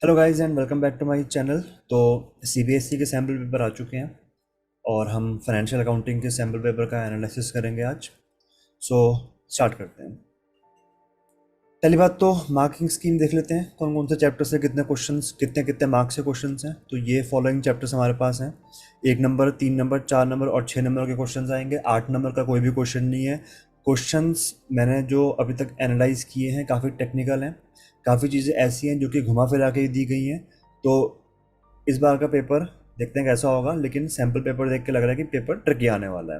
Hello guys and welcome back to my channel. तो CBSE के sample paper आ चुके हैं और हम फाइनेंशियल अकाउंटिंग के सैम्पल पेपर का एनालिसिस करेंगे आज। सो स्टार्ट करते हैं। पहली बात तो मार्किंग स्कीम देख लेते हैं, कौन कौन से चैप्टर से कितने क्वेश्चंस, कितने कितने मार्क्स से क्वेश्चंस हैं। तो ये फॉलोइंग चैप्टर्स हमारे पास हैं। 1 नंबर, 3 नंबर, 4 नंबर और 6 नंबर के क्वेश्चंस आएंगे। 8 नंबर का कोई भी क्वेश्चन नहीं है। क्वेश्चंस मैंने जो अभी तक एनालाइज किए हैं काफ़ी टेक्निकल हैं, काफ़ी चीज़ें ऐसी हैं जो कि घुमा फिरा के दी गई हैं। तो इस बार का पेपर देखते हैं कैसा होगा, लेकिन सैम्पल पेपर देख के लग रहा है कि पेपर ट्रिकी आने वाला है।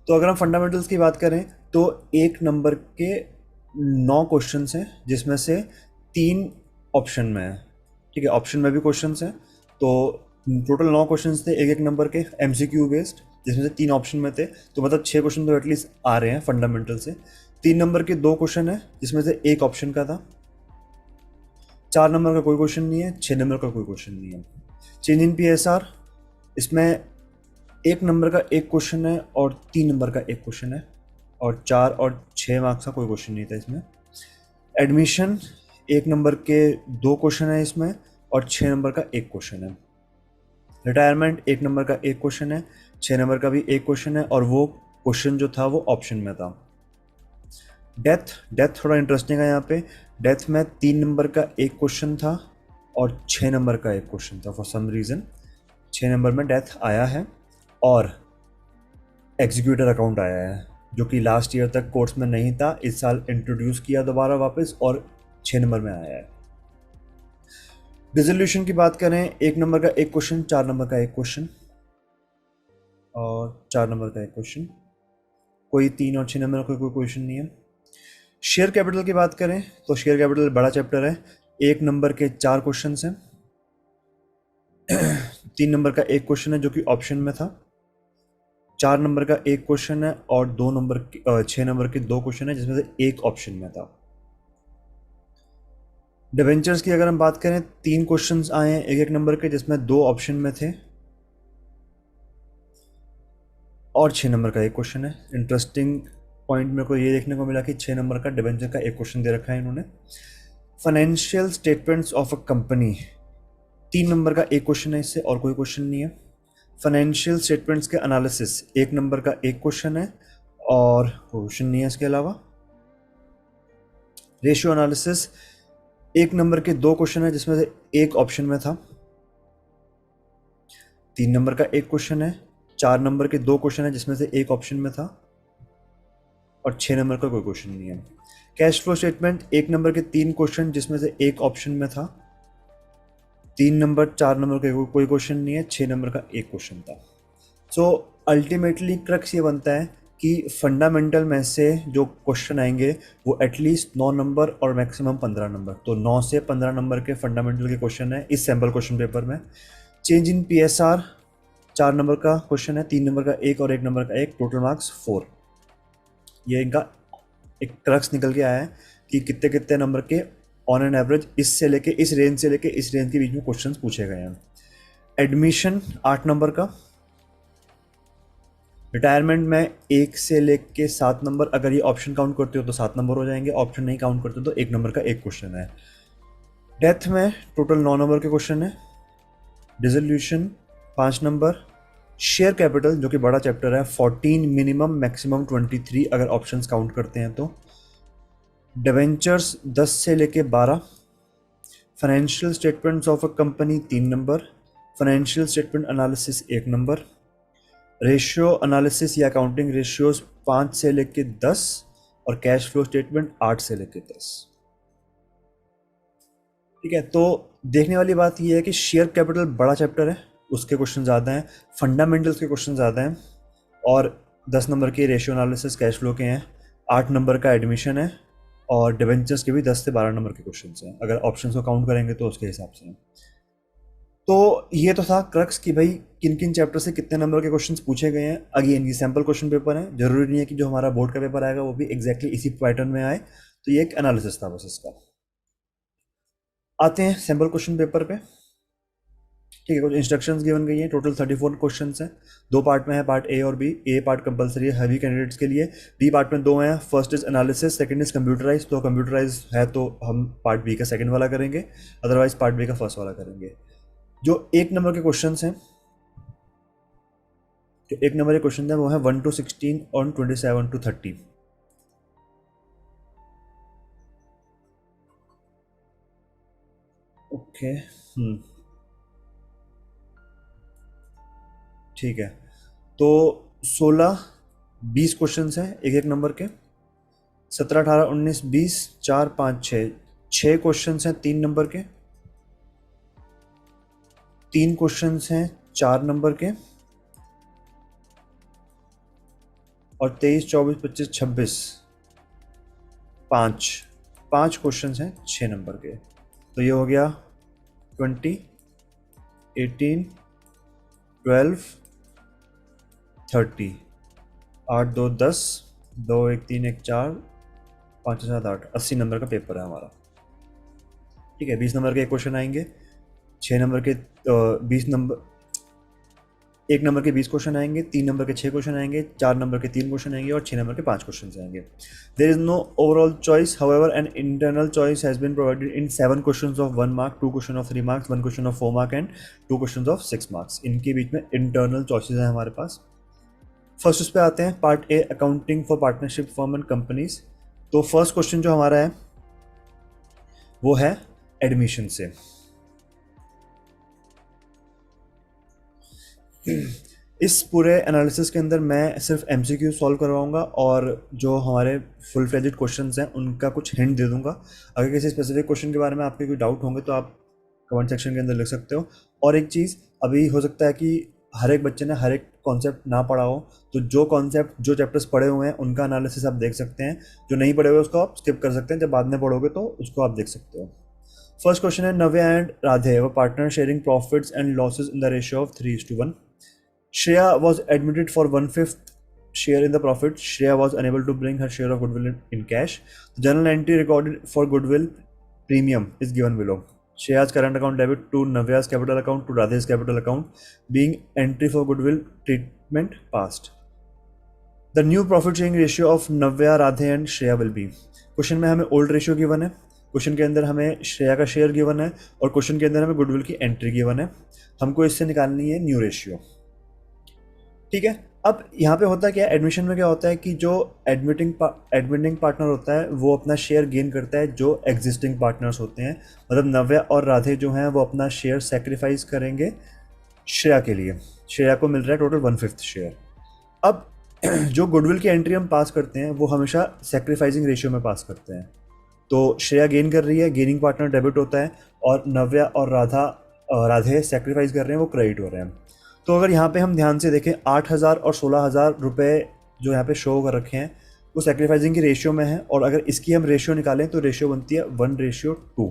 तो अगर हम फंडामेंटल्स की बात करें तो 1 नंबर के 9 क्वेश्चन हैं, जिसमें से 3 ऑप्शन में है। ठीक है, ऑप्शन में भी क्वेश्चन हैं। तो टोटल 9 क्वेश्चन थे एक एक नंबर के, एमसीक्यू बेस्ड, जिसमें से 3 ऑप्शन में थे। तो मतलब 6 क्वेश्चन तो एटलीस्ट आ रहे हैं फंडामेंटल से। 3 नंबर के 2 क्वेश्चन है, जिसमें से एक ऑप्शन का था। 4 नंबर का कोई क्वेश्चन नहीं है, 6 नंबर का कोई क्वेश्चन नहीं है। चेंज इन पीएसआर, इसमें 1 नंबर का एक क्वेश्चन है और 3 नंबर का एक क्वेश्चन है, और 4 और 6 मार्क्स का कोई क्वेश्चन नहीं था इसमें। एडमिशन, 1 नंबर के 2 क्वेश्चन है इसमें और 6 नंबर का एक क्वेश्चन है। रिटायरमेंट, 1 नंबर का एक क्वेश्चन है, 6 नंबर का भी एक क्वेश्चन है, और वो क्वेश्चन जो था वो ऑप्शन में था। डेथ, डेथ थोड़ा इंटरेस्टिंग है यहाँ पे। डेथ में 3 नंबर का एक क्वेश्चन था और 6 नंबर का एक क्वेश्चन था। फॉर सम रीज़न 6 नंबर में डेथ आया है, और एग्जीक्यूटर अकाउंट आया है, जो कि लास्ट ईयर तक कोर्स में नहीं था, इस साल इंट्रोड्यूस किया दोबारा वापस, और 6 नंबर में आया है। डिसोल्यूशन की बात करें, 1 नंबर का एक क्वेश्चन, 4 नंबर का एक क्वेश्चन और 4 नंबर का एक क्वेश्चन। कोई 3 और 6 नंबर का कोई क्वेश्चन नहीं है। शेयर कैपिटल की बात करें तो शेयर कैपिटल बड़ा चैप्टर है। 1 नंबर के 4 क्वेश्चन हैं। 3 नंबर का एक क्वेश्चन है जो कि ऑप्शन में था। 4 नंबर का एक क्वेश्चन है और 6 नंबर के 2 क्वेश्चन है, जिसमें से एक ऑप्शन में था। डिवेंचर्स की अगर हम बात करें, 3 क्वेश्चंस आए हैं एक एक नंबर के, जिसमें 2 ऑप्शन में थे और 6 नंबर का एक क्वेश्चन है। इंटरेस्टिंग पॉइंट मेरे को ये देखने को मिला कि 6 नंबर का डिवेंचर का एक क्वेश्चन दे रखा है इन्होंने। Financial statements of a company, 3 number का एक क्वेश्चन है इससे, और कोई क्वेश्चन नहीं है। फाइनेंशियल स्टेटमेंट्स के एनालिसिस, 1 नंबर का एक क्वेश्चन है और क्वेश्चन नहीं है इसके अलावा। रेशियो एनालिसिस, 1 नंबर के 2 क्वेश्चन है, जिसमें से एक ऑप्शन में था। 3 नंबर का एक क्वेश्चन है, 4 नंबर के 2 क्वेश्चन है, जिसमें से एक ऑप्शन में था, और 6 नंबर का कोई क्वेश्चन नहीं है। कैश फ्लो स्टेटमेंट, 1 नंबर के 3 क्वेश्चन, जिसमें से एक ऑप्शन में था। 3 नंबर, 4 नंबर का कोई क्वेश्चन नहीं है, 6 नंबर का एक क्वेश्चन था। सो अल्टीमेटली क्रक्स ये बनता है कि फंडामेंटल में से जो क्वेश्चन आएंगे वो एटलीस्ट 9 नंबर और मैक्सिमम 15 नंबर, तो 9 से 15 नंबर के फंडामेंटल के क्वेश्चन है इस सैम्पल क्वेश्चन पेपर में। चेंज इन पीएसआर, 4 नंबर का क्वेश्चन है, 3 नंबर का एक और 1 नंबर का एक, टोटल मार्क्स 4। ये इनका एक क्रक्स निकल के आया है कि कितने कितने नंबर के ऑन एन एवरेज इससे लेके इस रेंज से लेके इस रेंज के बीच में क्वेश्चंस पूछे गए हैं। एडमिशन 8 नंबर का। रिटायरमेंट में 1 से लेके 7 नंबर, अगर ये ऑप्शन काउंट करते हो तो 7 नंबर हो जाएंगे, ऑप्शन नहीं काउंट करते हो तो 1 नंबर का एक क्वेश्चन है। डेथ में टोटल 9 नंबर के क्वेश्चन है। Dissolution 5 number. शेयर कैपिटल जो कि बड़ा चैप्टर है, 14 मिनिमम, मैक्सिमम 23 अगर ऑप्शंस काउंट करते हैं तो। डिवेंचर्स 10 से लेके 12। Financial statements of a company 3 number. Financial statement analysis 1 number. Ratio analysis या अकाउंटिंग रेशियोज 5 से लेके 10, और कैश फ्लो स्टेटमेंट 8 से लेके 10। ठीक है, तो देखने वाली बात यह है कि शेयर कैपिटल बड़ा चैप्टर है, उसके क्वेश्चन ज़्यादा हैं, फंडामेंटल्स के क्वेश्चन ज़्यादा हैं, और 10 नंबर के रेशियो एनालिसिस कैश फ्लो के हैं। 8 नंबर का एडमिशन है, और डिवेंचर्स के भी 10 से 12 नंबर के क्वेश्चन हैं, अगर ऑप्शन को काउंट करेंगे तो उसके हिसाब से। तो ये तो था क्रक्स कि भाई किन किन चैप्टर से कितने नंबर के क्वेश्चंस पूछे गए हैं। अगेन ये सैम्पल क्वेश्चन पेपर है, जरूरी नहीं है कि जो हमारा बोर्ड का पेपर आएगा वो भी एग्जैक्टली इसी पैटर्न में आए। तो ये एक एनालिसिस था बस इसका। आते हैं सैम्पल क्वेश्चन पेपर पे। ठीक है, कुछ इंस्ट्रक्शंस गिवन गई हैं। टोटल 34 क्वेश्चंस हैं, दो पार्ट में है, पार्ट ए और बी। ए पार्ट कंपलसरी है हैवी कैंडिडेट्स के लिए, बी पार्ट में दो हैं, first is analysis, second is computerise. तो कंप्यूटराइज है तो हम पार्ट बी का सेकंड वाला करेंगे, अदरवाइज पार्ट बी का फर्स्ट वाला करेंगे। जो एक नंबर के क्वेश्चन हैं, जो एक नंबर के क्वेश्चन है वो है 1 to 16 और 27 to 30। ओके, ठीक है। तो 16-20 क्वेश्चन हैं एक एक नंबर के, 17 18 19 20, 4 5 6, 6 क्वेश्चन हैं 3 नंबर के, 3 क्वेश्चन हैं 4 नंबर के, और 23 24 25 26 5 5 क्वेश्चन हैं 6 नंबर के। तो ये हो गया 20, 18, 12, 30, 8 2 10, 2 1 3 1 4, 5 7 8, 80 नंबर का पेपर है हमारा। ठीक है, 20 नंबर के एक क्वेश्चन आएंगे, 6 नंबर के 20 नंबर, एक नंबर के 20 क्वेश्चन आएंगे, 3 नंबर के 6 क्वेश्चन आएंगे, 4 नंबर के 3 क्वेश्चन आएंगे, और 6 नंबर के 5 क्वेश्चन आएंगे। There is no overall choice, however an internal choice has been provided in 7 questions of 1 mark, 2 question of 3 marks, 1 question of 4 mark and 2 question of 6 marks. इनके बीच में internal choices हैं हमारे पास। First उस पे आते हैं, part A, accounting for partnership firm and companies. तो फर्स्ट क्वेश्चन जो हमारा है वो है एडमिशन से। इस पूरे एनालिसिस के अंदर मैं सिर्फ एमसीक्यू सॉल्व करवाऊंगा, और जो हमारे फुल फ्लेजेड क्वेश्चंस हैं उनका कुछ हिंट दे दूंगा। अगर किसी स्पेसिफिक क्वेश्चन के बारे में आपके कोई डाउट होंगे तो आप कमेंट सेक्शन के अंदर लिख सकते हो। और एक चीज़, अभी हो सकता है कि हर एक बच्चे ने हर एक कॉन्सेप्ट ना पढ़ा हो, तो जो कॉन्सेप्ट जो चैप्टर्स पढ़े हुए हैं उनका एनालिसिस आप देख सकते हैं, जो नहीं पढ़े हुए उसको आप स्किप कर सकते हैं, जब बाद में पढ़ोगे तो उसको आप देख सकते हो। फर्स्ट क्वेश्चन है, Navya and Radhe were partner sharing profits and losses in the ratio of 3:1। Shreya was admitted for 1/5 share in the profit. Shreya was unable to bring her share of goodwill in cash. The journal entry recorded for goodwill premium is given below. Shreya's current account debit to Navya's capital account to Radhe's capital account, being entry for goodwill treatment passed. The new profit sharing ratio of Navya, Radhe and Shreya will be. Question में हमें old ratio given है, question के अंदर हमें श्रेया का share given है, और question के अंदर हमें गुडविल की एंट्री गिवन है। हमको इससे निकालनी है न्यू रेशियो। ठीक है, अब यहाँ पे होता है क्या, एडमिशन में क्या होता है कि जो एडमिटिंग पार्टनर होता है वो अपना शेयर गेन करता है जो एग्जिस्टिंग पार्टनर्स होते हैं। मतलब नव्या और राधे जो हैं वो अपना शेयर सेक्रीफाइस करेंगे श्रेया के लिए। श्रेया को मिल रहा है टोटल 1/5 शेयर। अब जो गुडविल की एंट्री हम पास करते हैं वो हमेशा सेक्रीफाइसिंग रेशियो में पास करते हैं। तो श्रेया गेन कर रही है, गेनिंग पार्टनर डेबिट होता है, और नव्या और राधे सेक्रीफाइस कर रहे हैं, वो क्रेडिट हो रहे हैं। तो अगर यहाँ पे हम ध्यान से देखें, 8,000 और 16,000 रुपये जो यहाँ पे शो कर रखे हैं वो सेक्रीफाइसिंग की रेशियो में है, और अगर इसकी हम रेशियो निकालें तो रेशियो बनती है 1:2।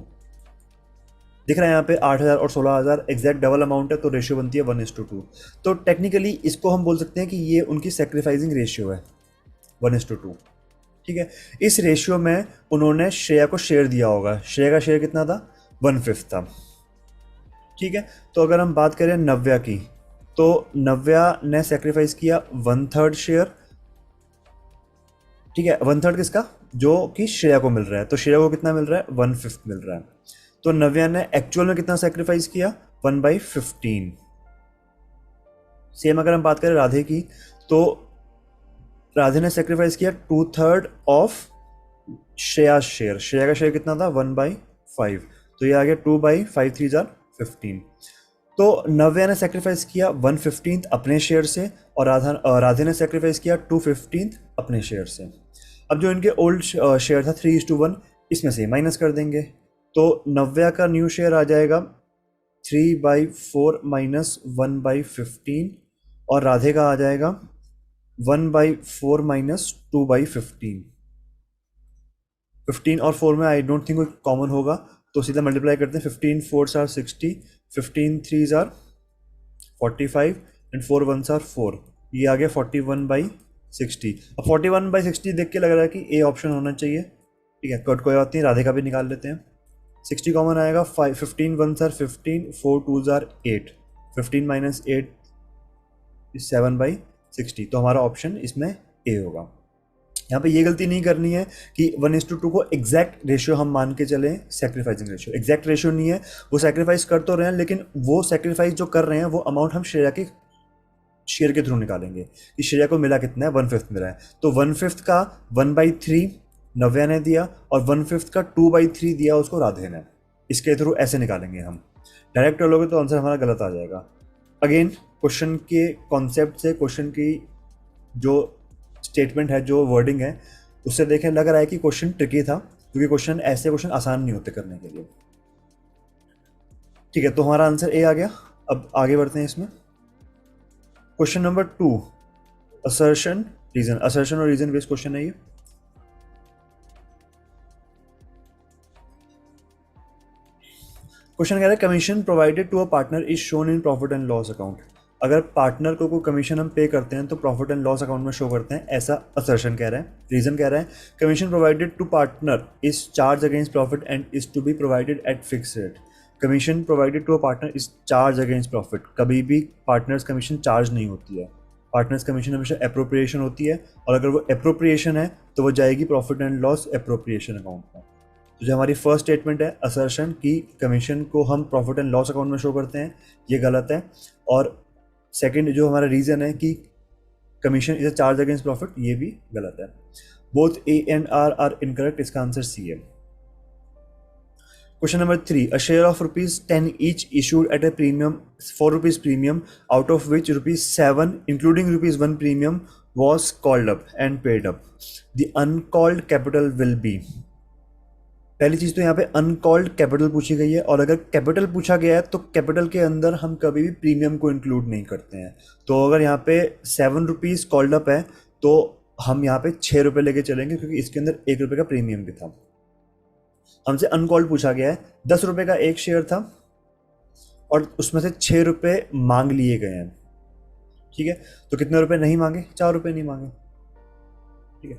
दिख रहा है यहाँ पे 8,000 और 16,000 एग्जैक्ट डबल अमाउंट है, तो रेशियो बनती है 1:2। तो टेक्निकली इसको हम बोल सकते हैं कि ये उनकी सेक्रीफाइसिंग रेशियो है 1:2। ठीक है, इस रेशियो में उन्होंने श्रेया को शेयर दिया होगा। श्रेया का शेयर कितना था, 1/5 था। ठीक है, तो अगर हम बात करें नव्या की, तो नव्या ने सेक्रीफाइस किया 1/3 शेयर। ठीक है, 1/3 किसका, जो कि श्रेया को मिल रहा है। तो श्रेया को कितना मिल रहा है, 1/5 मिल रहा है। तो नव्या ने एक्चुअल में कितना सेक्रीफाइस किया, 1/15। सेम अगर हम बात करें राधे की, तो राधे ने सेक्रीफाइस किया 2/3 ऑफ श्रेया शेयर। श्रेया का शेयर कितना था, 1/5। तो ये आ गया 2/5, 3 = 15। तो नव्या ने सेक्रीफाइस किया 1/15 अपने शेयर से, और राधे ने सेक्रीफाइस किया 2/15 अपने शेयर से। अब जो इनके ओल्ड शेयर था 3:1, इसमें से माइनस कर देंगे, तो नव्या का न्यू शेयर आ जाएगा 3/4 माइनस 1/15, और राधे का आ जाएगा 1/4 माइनस 2/15। 15 और 4 में आई डोंट थिंक कोई कॉमन होगा, तो सीधा मल्टीप्लाई करते हैं। 15 4s are 60, 15 3s are 45 and 4 1s are 4। ये आ गया 41/60। अब 41/60 देख के लग रहा है कि ए ऑप्शन होना चाहिए। ठीक है, कट कोई बात नहीं, राधे का भी निकाल लेते हैं। 60 कॉमन आएगा, 15 1s are 15, 4 2s are 8। 15 minus 8 is 7/60, तो हमारा ऑप्शन इसमें ए होगा। यहाँ पे ये गलती नहीं करनी है कि 1:2 को एग्जैक्ट रेशियो हम मान के चलें, सैक्रिफाइसिंग रेशियो एग्जैक्ट रेशियो नहीं है, वो सैक्रिफाइस कर तो रहे हैं लेकिन वो सैक्रिफाइस जो कर रहे हैं वो अमाउंट हम शेयर के थ्रू निकालेंगे कि श्रेया को मिला कितना है, 1/5 मिला है, तो 1/5 का 1/3 नव्या ने दिया और 1/5 का 2/3 दिया उसको राधे ने, इसके थ्रू ऐसे निकालेंगे हम। डायरेक्ट लोगे तो आंसर हमारा गलत आ जाएगा। अगेन क्वेश्चन के कॉन्सेप्ट से, क्वेश्चन की जो स्टेटमेंट है, जो वर्डिंग है, उससे देखें लग रहा है कि क्वेश्चन ट्रिकी था, क्योंकि ऐसे क्वेश्चन आसान नहीं होते करने के लिए। ठीक है, तो हमारा आंसर ए आ गया। अब आगे बढ़ते हैं इसमें। क्वेश्चन नंबर 2, असर्शन और रीजन बेस्ड क्वेश्चन है ये। क्वेश्चन कह रहा है commission provided to a partner is shown in profit and loss account. अगर पार्टनर को कोई कमीशन हम पे करते हैं तो प्रॉफिट एंड लॉस अकाउंट में शो करते हैं, ऐसा असर्शन कह रहा है। रीजन कह रहा है commission provided to partner is charge against profit and is to be provided at fix rate. Commission provided to a partner is charge against profit, कभी भी पार्टनर्स कमीशन चार्ज नहीं होती है, पार्टनर्स कमीशन हमेशा appropriation होती है, और अगर वो अप्रोप्रिएशन है तो वो जाएगी profit and loss appropriation account में। तो जो हमारी फर्स्ट स्टेटमेंट है असर्शन की कमीशन को हम प्रॉफिट एंड लॉस अकाउंट में शो करते हैं, ये गलत है। और सेकंड जो हमारा रीजन है कि commission is a charge against profit, ये भी गलत है। Both A and R incorrect, इसका आंसर सी है। Question number 3, a share of ₹10 each issued at a premium, ₹4 premium, out of which ₹7 including ₹1 premium was called up and paid up. The uncalled capital will be। पहली चीज़ तो यहाँ पे uncalled capital पूछी गई है, और अगर कैपिटल पूछा गया है तो कैपिटल के अंदर हम कभी भी प्रीमियम को इंक्लूड नहीं करते हैं। तो अगर यहाँ पे ₹7 कॉल्ड अप है तो हम यहाँ पे ₹6 लेके चलेंगे, क्योंकि इसके अंदर ₹1 का प्रीमियम भी था। हमसे अनकॉल्ड पूछा गया है, ₹10 का एक शेयर था और उसमें से ₹6 मांग लिए गए हैं। ठीक है, तो कितने रुपए नहीं मांगे? ₹4 नहीं मांगे। ठीक है,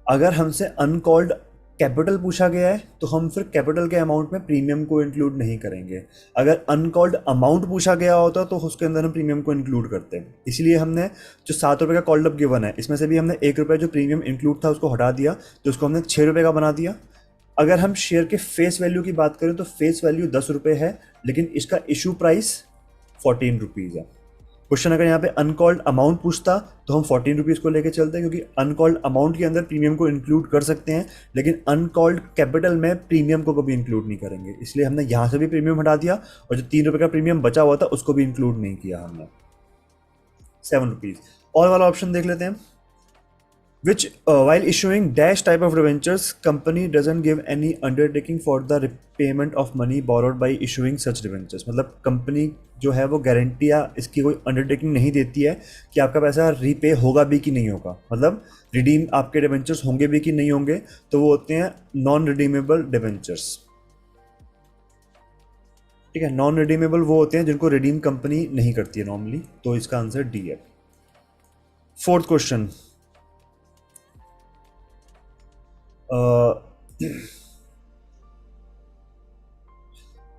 अगर हमसे अनकॉल्ड कैपिटल पूछा गया है तो हम फिर कैपिटल के अमाउंट में प्रीमियम को इंक्लूड नहीं करेंगे। अगर अनकॉल्ड अमाउंट पूछा गया होता तो उसके अंदर हम प्रीमियम को इंक्लूड करते हैं। इसलिए हमने जो ₹7 का कॉल्ड अप गिवन है, इसमें से भी हमने ₹1 जो प्रीमियम इंक्लूड था उसको हटा दिया, तो उसको हमने ₹6 का बना दिया। अगर हम शेयर के फेस वैल्यू की बात करें तो फेस वैल्यू ₹10 है, लेकिन इसका इशू प्राइस ₹14 है। क्वेश्चन अगर यहाँ पे अनकॉल्ड अमाउंट पूछता तो हम ₹14 को लेके चलते हैं, क्योंकि अनकॉल्ड अमाउंट के अंदर प्रीमियम को इंक्लूड कर सकते हैं, लेकिन अनकॉल्ड कैपिटल में प्रीमियम को कभी इंक्लूड नहीं करेंगे। इसलिए हमने यहाँ से भी प्रीमियम हटा दिया, और जो ₹3 का प्रीमियम बचा हुआ था उसको भी इंक्लूड नहीं किया हमने। ₹7। और वाला ऑप्शन देख लेते हैं। Which while issuing dash type of debentures, company doesn't give any undertaking for the repayment of money borrowed by issuing such debentures। मतलब कंपनी जो है वो गारंटी या इसकी कोई अंडरटेकिंग नहीं देती है कि आपका पैसा रीपे होगा भी कि नहीं होगा, मतलब रिडीम आपके डिबेंचर्स होंगे भी कि नहीं होंगे, तो वो होते हैं नॉन रिडीमेबल डिबेंचर्स। ठीक है, नॉन रिडीमेबल वो होते हैं जिनको रिडीम कंपनी नहीं करती है नॉर्मली, तो इसका आंसर डी है। Fourth question,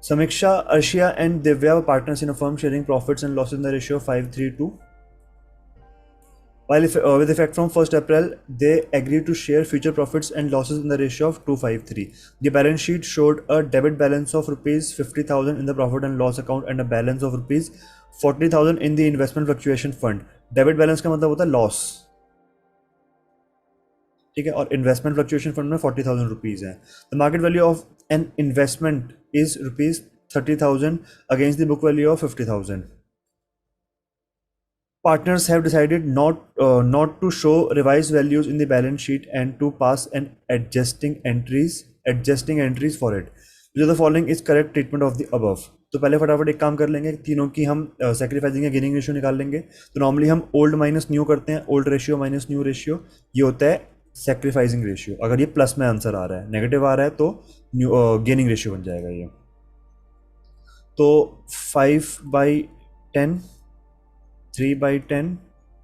Samiksha, Arshia and Divya were partners in a firm sharing profits and losses in the ratio of 5:3:2. While with effect from 1st April, they agreed to share future profits and losses in the ratio of 2:5:3. The balance sheet showed a debit balance of ₹50,000 in the profit and loss account and a balance of ₹40,000 in the investment fluctuation fund. Debit balance का मतलब होता है loss, ठीक है, और investment fluctuation fund में ₹40,000 है। The market value of an investment is ₹30,000 against the book value of 50,000। Partners have decided not to show revised values in the balance sheet and to pass an adjusting entries for it. Which of the following is correct treatment of the above? तो पहले फटाफट एक काम कर लेंगे, तीनों की हम सैक्रिफाइसिंग या गेनिंग रेशियो निकाल लेंगे। तो नॉर्मली हम ओल्ड माइनस न्यू करते हैं, old ratio minus new ratio, ये होता है सैक्रिफाइसिंग रेशियो। अगर ये प्लस में आंसर आ रहा है, नेगेटिव आ रहा है तो गेनिंग रेशियो बन जाएगा ये। तो 5/10, 3/10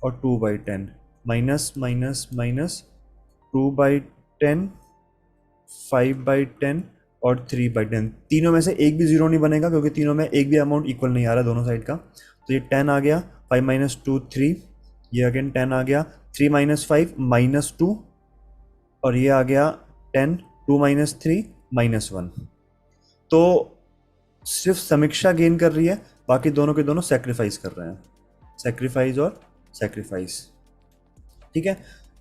और 2/10, माइनस माइनस माइनस 2/10, 5/10 और 3/10, तीनों में से एक भी ज़ीरो नहीं बनेगा क्योंकि तीनों में एक भी अमाउंट इक्वल नहीं आ रहा दोनों साइड का। तो ये 10 आ गया, 5 - 2 3, ये अगेन 10 आ गया, 3 - 5 -2, और ये आ गया 10, 2 - 3 -1। तो सिर्फ समीक्षा गेन कर रही है, बाकी दोनों के दोनों सेक्रीफाइस कर रहे हैं, सेक्रीफाइस और सेक्रीफाइस। ठीक है,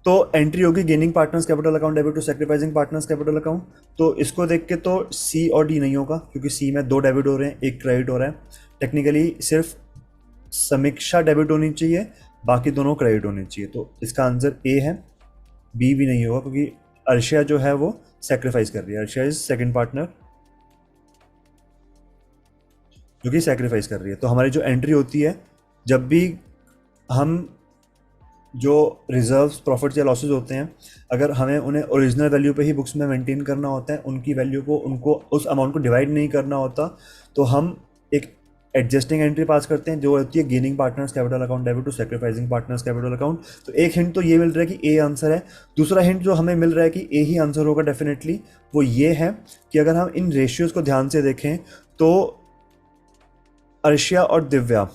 तो एंट्री होगी gaining partners capital account debit to sacrificing partners capital account. तो इसको देख के तो सी और डी नहीं होगा क्योंकि सी में 2 डेबिट हो रहे हैं, 1 क्रेडिट हो रहा है। टेक्निकली सिर्फ समीक्षा डेबिट होनी चाहिए, बाकी दोनों क्रेडिट होनी चाहिए। तो इसका आंसर ए है, बी भी नहीं होगा क्योंकि अर्शिया जो है वो सेक्रीफाइस कर रही है। अर्शिया इज सेकंड पार्टनर जो कि सेक्रीफाइस कर रही है। तो हमारी जो एंट्री होती है, जब भी हम जो रिजर्व्स प्रॉफिट्स या लॉसेज होते हैं, अगर हमें उन्हें ओरिजिनल वैल्यू पे ही बुक्स में मेंटेन करना होता है, उनकी वैल्यू को उनको उस अमाउंट को डिवाइड नहीं करना होता, तो हम एक एडजस्टिंग एंट्री पास करते हैं जो होती है gaining partners capital account debit to sacrificing partners capital account. तो एक हिंट तो ये मिल रहा है कि ए आंसर है। दूसरा हिंट जो हमें मिल रहा है कि ए ही आंसर होगा डेफिनेटली, वो ये है कि अगर हम इन रेशियोज को ध्यान से देखें तो अर्शिया और दिव्या,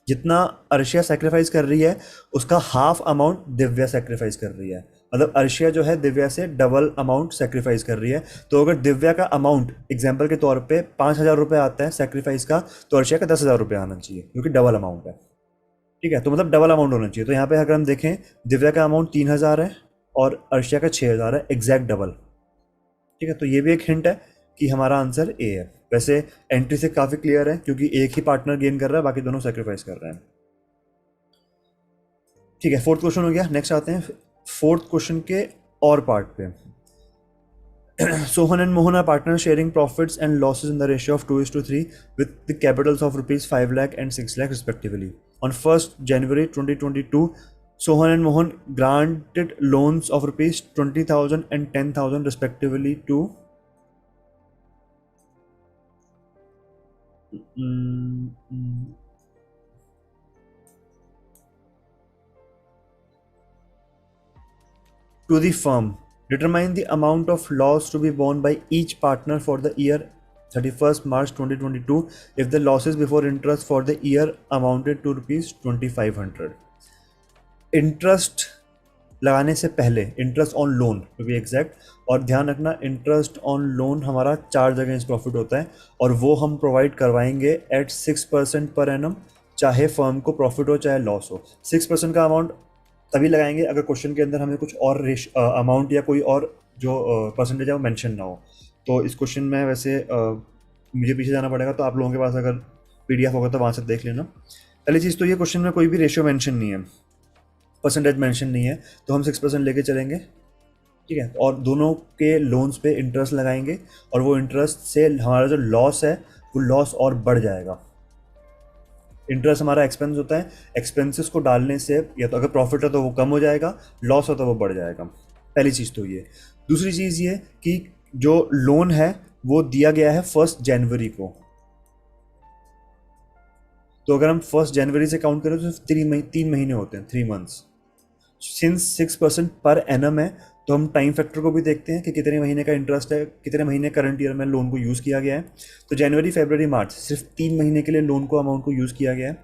जितना अर्शिया सेक्रीफाइस कर रही है उसका हाफ अमाउंट दिव्या सेक्रीफाइस कर रही है। मतलब अर्शिया जो है दिव्या से डबल अमाउंट सेक्रीफाइस कर रही है। तो अगर दिव्या का अमाउंट एग्जांपल के तौर पे 5,000 रुपये आता है सेक्रीफाइस का, तो अर्शिया का 10,000 रुपये आना चाहिए क्योंकि डबल अमाउंट है। ठीक है, तो मतलब डबल अमाउंट होना चाहिए। तो यहाँ पे अगर हम देखें, दिव्या का अमाउंट 3,000 है और अर्शिया का 6,000 है, एग्जैक्ट डबल। ठीक है, तो ये भी एक हिंट है कि हमारा आंसर ए है। वैसे एंट्री से काफ़ी क्लियर है क्योंकि एक ही पार्टनर गेन कर रहा है, बाकी दोनों सेक्रीफाइस कर रहे हैं। ठीक है, फोर्थ क्वेश्चन हो गया। नेक्स्ट आते हैं फोर्थ क्वेश्चन के और पार्ट पे। Sohan and Mohan are partners sharing profits and losses in the ratio of 2:3 with the capitals of rupees 5 lakh and 6 lakh respectively. On 1st January 2022, Sohan and Mohan granted loans of rupees 20,000 and 10,000 respectively to the firm. Determine the amount of loss to be borne by each partner for the year 31st March 2022 if the losses before interest for the year amounted to rupees 2,500. Interest लगाने से पहले interest on loan to be exact, और ध्यान रखना interest on loan हमारा charge against profit होता है और वो हम प्रोवाइड करवाएंगे एट 6% पर एनम, चाहे फर्म को प्रॉफिट हो चाहे लॉस हो। 6% का अमाउंट तभी लगाएंगे अगर क्वेश्चन के अंदर हमें कुछ और अमाउंट या कोई और जो परसेंटेज है वो मेंशन ना हो। तो इस क्वेश्चन में वैसे मुझे पीछे जाना पड़ेगा, तो आप लोगों के पास अगर पीडीएफ होगा तो वहाँ से देख लेना। पहली चीज़ तो ये क्वेश्चन में कोई भी रेशियो मेंशन नहीं है, परसेंटेज मेंशन नहीं है, तो हम 6% लेके चलेंगे। ठीक है, और दोनों के लोन्स पे इंटरेस्ट लगाएंगे और वो इंटरेस्ट से हमारा जो लॉस है वो लॉस और बढ़ जाएगा। इंटरेस्ट हमारा एक्सपेंस होता है, एक्सपेंसेस को डालने से या तो अगर प्रॉफिट है तो वो कम हो जाएगा, लॉस हो तो वो बढ़ जाएगा। पहली चीज़ तो ये। दूसरी चीज़ ये कि जो लोन है वो दिया गया है 1 जनवरी को, तो अगर हम 1 जनवरी से काउंट करें तो 3 महीने होते हैं, 3 मंथ्स। सिंस 6% पर एनम है तो हम टाइम फैक्टर को भी देखते हैं कि कितने महीने का इंटरेस्ट है, कितने महीने करंट ईयर में लोन को यूज़ किया गया है। तो जनवरी फरवरी मार्च सिर्फ 3 महीने के लिए लोन को अमाउंट को यूज़ किया गया है।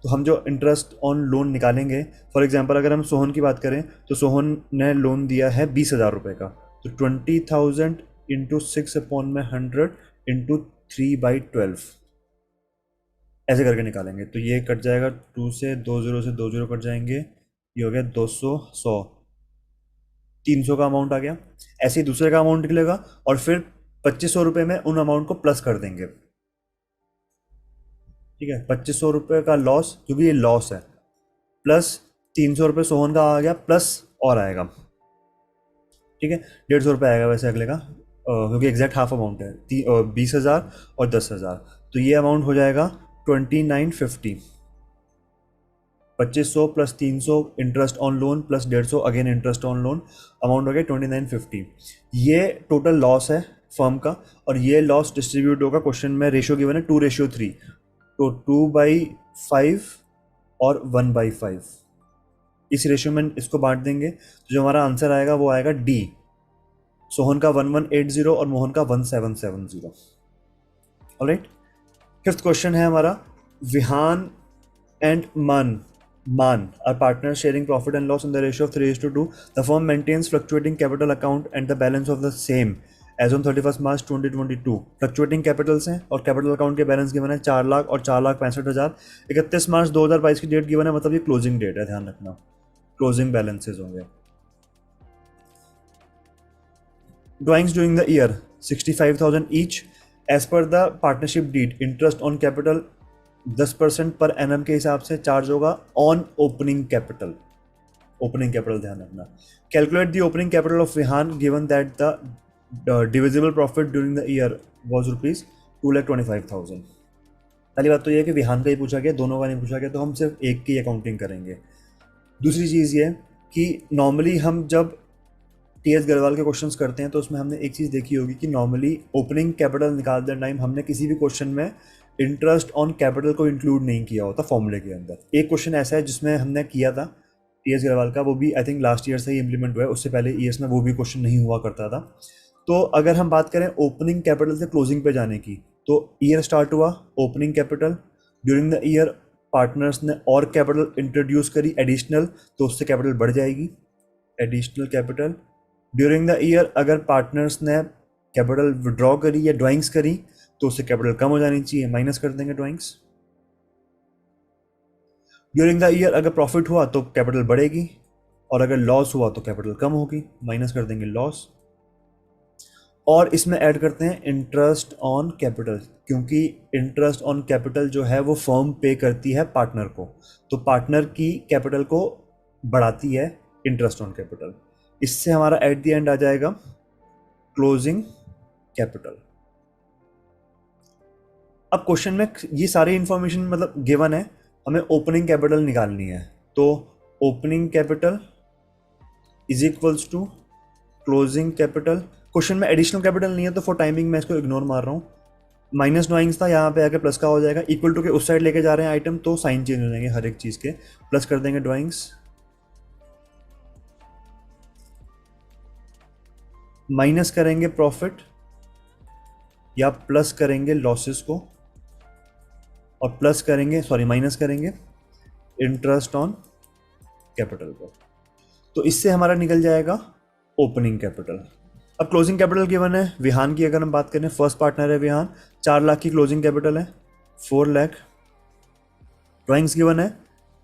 तो हम जो इंटरेस्ट ऑन लोन निकालेंगे, फॉर एग्जांपल अगर हम सोहन की बात करें तो सोहन ने लोन दिया है 20,000 रुपये का, तो 20,000 इंटू 6/100 इंटू 3/12 ऐसे करके निकालेंगे। तो ये कट जाएगा 2 से 2 0 से 2 0 कट जाएंगे, ये हो गया 200 100 300 का अमाउंट आ गया। ऐसे ही दूसरे का अमाउंट निकलेगा और फिर 2,500 रुपये में उन अमाउंट को प्लस कर देंगे। ठीक है, 2,500 रुपये का लॉस क्योंकि ये लॉस है, प्लस 300 रुपये सोहन का आ गया, प्लस और आएगा। ठीक है, 150 रुपये आएगा वैसे अगले का, क्योंकि एग्जैक्ट हाफ अमाउंट है 20,000 और 10,000, तो ये अमाउंट हो जाएगा 2950। 2,500 plus 300 interest on loan plus 150 again interest on loan, amount हो गया 2950। ये टोटल लॉस है फर्म का, और ये लॉस डिस्ट्रीब्यूट होगा, क्वेश्चन में रेशियो गिवन है 2:3, तो 2/5 और 1/5 इस रेशियो में इसको बांट देंगे, तो जो हमारा आंसर आएगा वो आएगा डी। सोहन का 1180 और मोहन का 1770। ऑलराइट, फिफ्थ क्वेश्चन है हमारा, विहान एंड मान are partners sharing profit and loss in the ratio of 3:2. The firm maintains fluctuating capital account and the balance of the same as on 31st March 2022. Fluctuating Capitals हैं और capital account के balance given है 4 लाख और 4,65,000। 31 मार्च 2022 की date given है, मतलब ये closing date है, ध्यान रखना, क्लोजिंग बैलेंसेज होंगे। Drawings during the year 65,000 each. As per the partnership deed interest on capital 10% per annum के हिसाब से चार्ज होगा on opening capital. Opening capital ध्यान रखना। Calculate the opening capital of Vihan given that the divisible profit during the year was ₹2,25,000। पहली बात तो ये है कि विहान का ही पूछा गया, दोनों का नहीं पूछा गया, तो हम सिर्फ एक की अकाउंटिंग करेंगे। दूसरी चीज़ ये कि नॉर्मली हम जब टीएस गढ़वाल के क्वेश्चंस करते हैं तो उसमें हमने एक चीज़ देखी होगी कि नॉर्मली ओपनिंग कैपिटल निकालते टाइम हमने किसी भी क्वेश्चन में इंटरेस्ट ऑन कैपिटल को इंक्लूड नहीं किया होता फॉर्मूले के अंदर। एक क्वेश्चन ऐसा है जिसमें हमने किया था टीएस गढ़वाल का, वो भी आई थिंक लास्ट ईयर से ही इंप्लीमेंट हुआ है, उससे पहले ईयर्स में वो भी क्वेश्चन नहीं हुआ करता था। तो अगर हम बात करें ओपनिंग कैपिटल से क्लोजिंग पे जाने की, तो ईयर स्टार्ट हुआ opening capital, during the year partners ने और कैपिटल इंट्रोड्यूस करी एडिशनल, तो उससे कैपिटल बढ़ जाएगी, additional capital. During the year अगर पार्टनर्स ने कैपिटल विड्रॉ करी या ड्राइंग्स करी तो उससे कैपिटल कम हो जानी चाहिए, माइनस कर देंगे ड्राइंग्स। ड्यूरिंग द ईयर अगर प्रॉफिट हुआ तो कैपिटल बढ़ेगी और अगर लॉस हुआ तो कैपिटल कम होगी, माइनस कर देंगे लॉस। और इसमें ऐड करते हैं इंटरेस्ट ऑन कैपिटल, क्योंकि इंटरेस्ट ऑन कैपिटल जो है वो फर्म पे करती है पार्टनर को, तो पार्टनर की कैपिटल को बढ़ाती है इंटरेस्ट ऑन कैपिटल। इससे हमारा एट द एंड आ जाएगा क्लोजिंग कैपिटल। अब क्वेश्चन में ये सारी इंफॉर्मेशन मतलब गिवन है, हमें ओपनिंग कैपिटल निकालनी है, तो opening capital is equals to closing capital. Question में एडिशनल कैपिटल नहीं है तो फॉर टाइमिंग मैं इसको इग्नोर मार रहा हूँ। माइनस ड्राइंग्स था, यहाँ पे आके प्लस का हो जाएगा, इक्वल टू के उस साइड लेके जा रहे हैं आइटम, तो साइन चेंज हो जाएंगे हर एक चीज़ के, प्लस कर देंगे ड्राइंग्स, माइनस करेंगे प्रॉफिट या प्लस करेंगे लॉसेस को, और प्लस करेंगे माइनस करेंगे इंटरेस्ट ऑन कैपिटल को, तो इससे हमारा निकल जाएगा ओपनिंग कैपिटल। अब क्लोजिंग कैपिटल गिवन है विहान की, अगर हम बात करें फर्स्ट पार्टनर है विहान, 4 लाख की क्लोजिंग कैपिटल है, 4 लाख। ड्राइंग्स गिवन है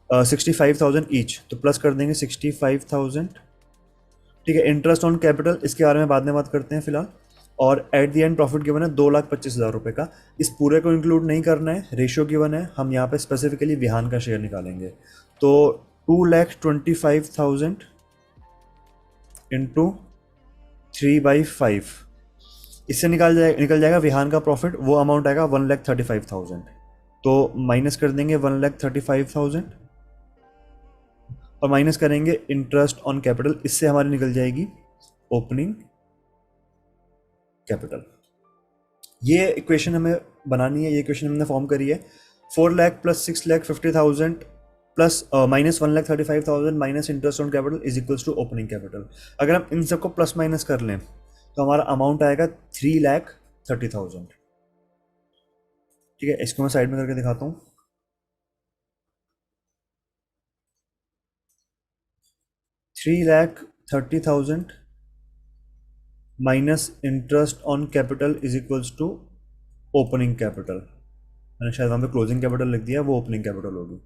65,000 ईच, तो प्लस कर देंगे 65,000, ठीक है। इंटरेस्ट ऑन कैपिटल इसके बारे में बाद में बात करते हैं फिलहाल। और at the end profit given है 2,25,000 रुपये का, इस पूरे को इंक्लूड नहीं करना है, रेशियो गिवन है, हम यहाँ पे स्पेसिफिकली विहान का शेयर निकालेंगे, तो 2,25,000 इंटू 3/5, इससे निकल जाएगा विहान का प्रॉफिट, वो अमाउंट आएगा 1,35,000, तो माइनस कर देंगे 1,35,000 और माइनस करेंगे इंटरेस्ट ऑन कैपिटल, इससे हमारी निकल जाएगी ओपनिंग कैपिटल। ये इक्वेशन हमें बनानी है, ये इक्वेशन हमने फॉर्म करी है, 4 lakh plus 6,50,000 plus minus 1,35,000 minus interest on capital is equals to opening capital. अगर हम इन सबको प्लस माइनस कर लें तो हमारा अमाउंट आएगा 3,30,000, ठीक है। इसको मैं साइड में करके दिखाता हूँ, 3,30,000 minus interest on capital is equals to opening capital. मैंने शायद वहाँ पे क्लोजिंग कैपिटल लिख दिया, वो ओपनिंग कैपिटल होगी,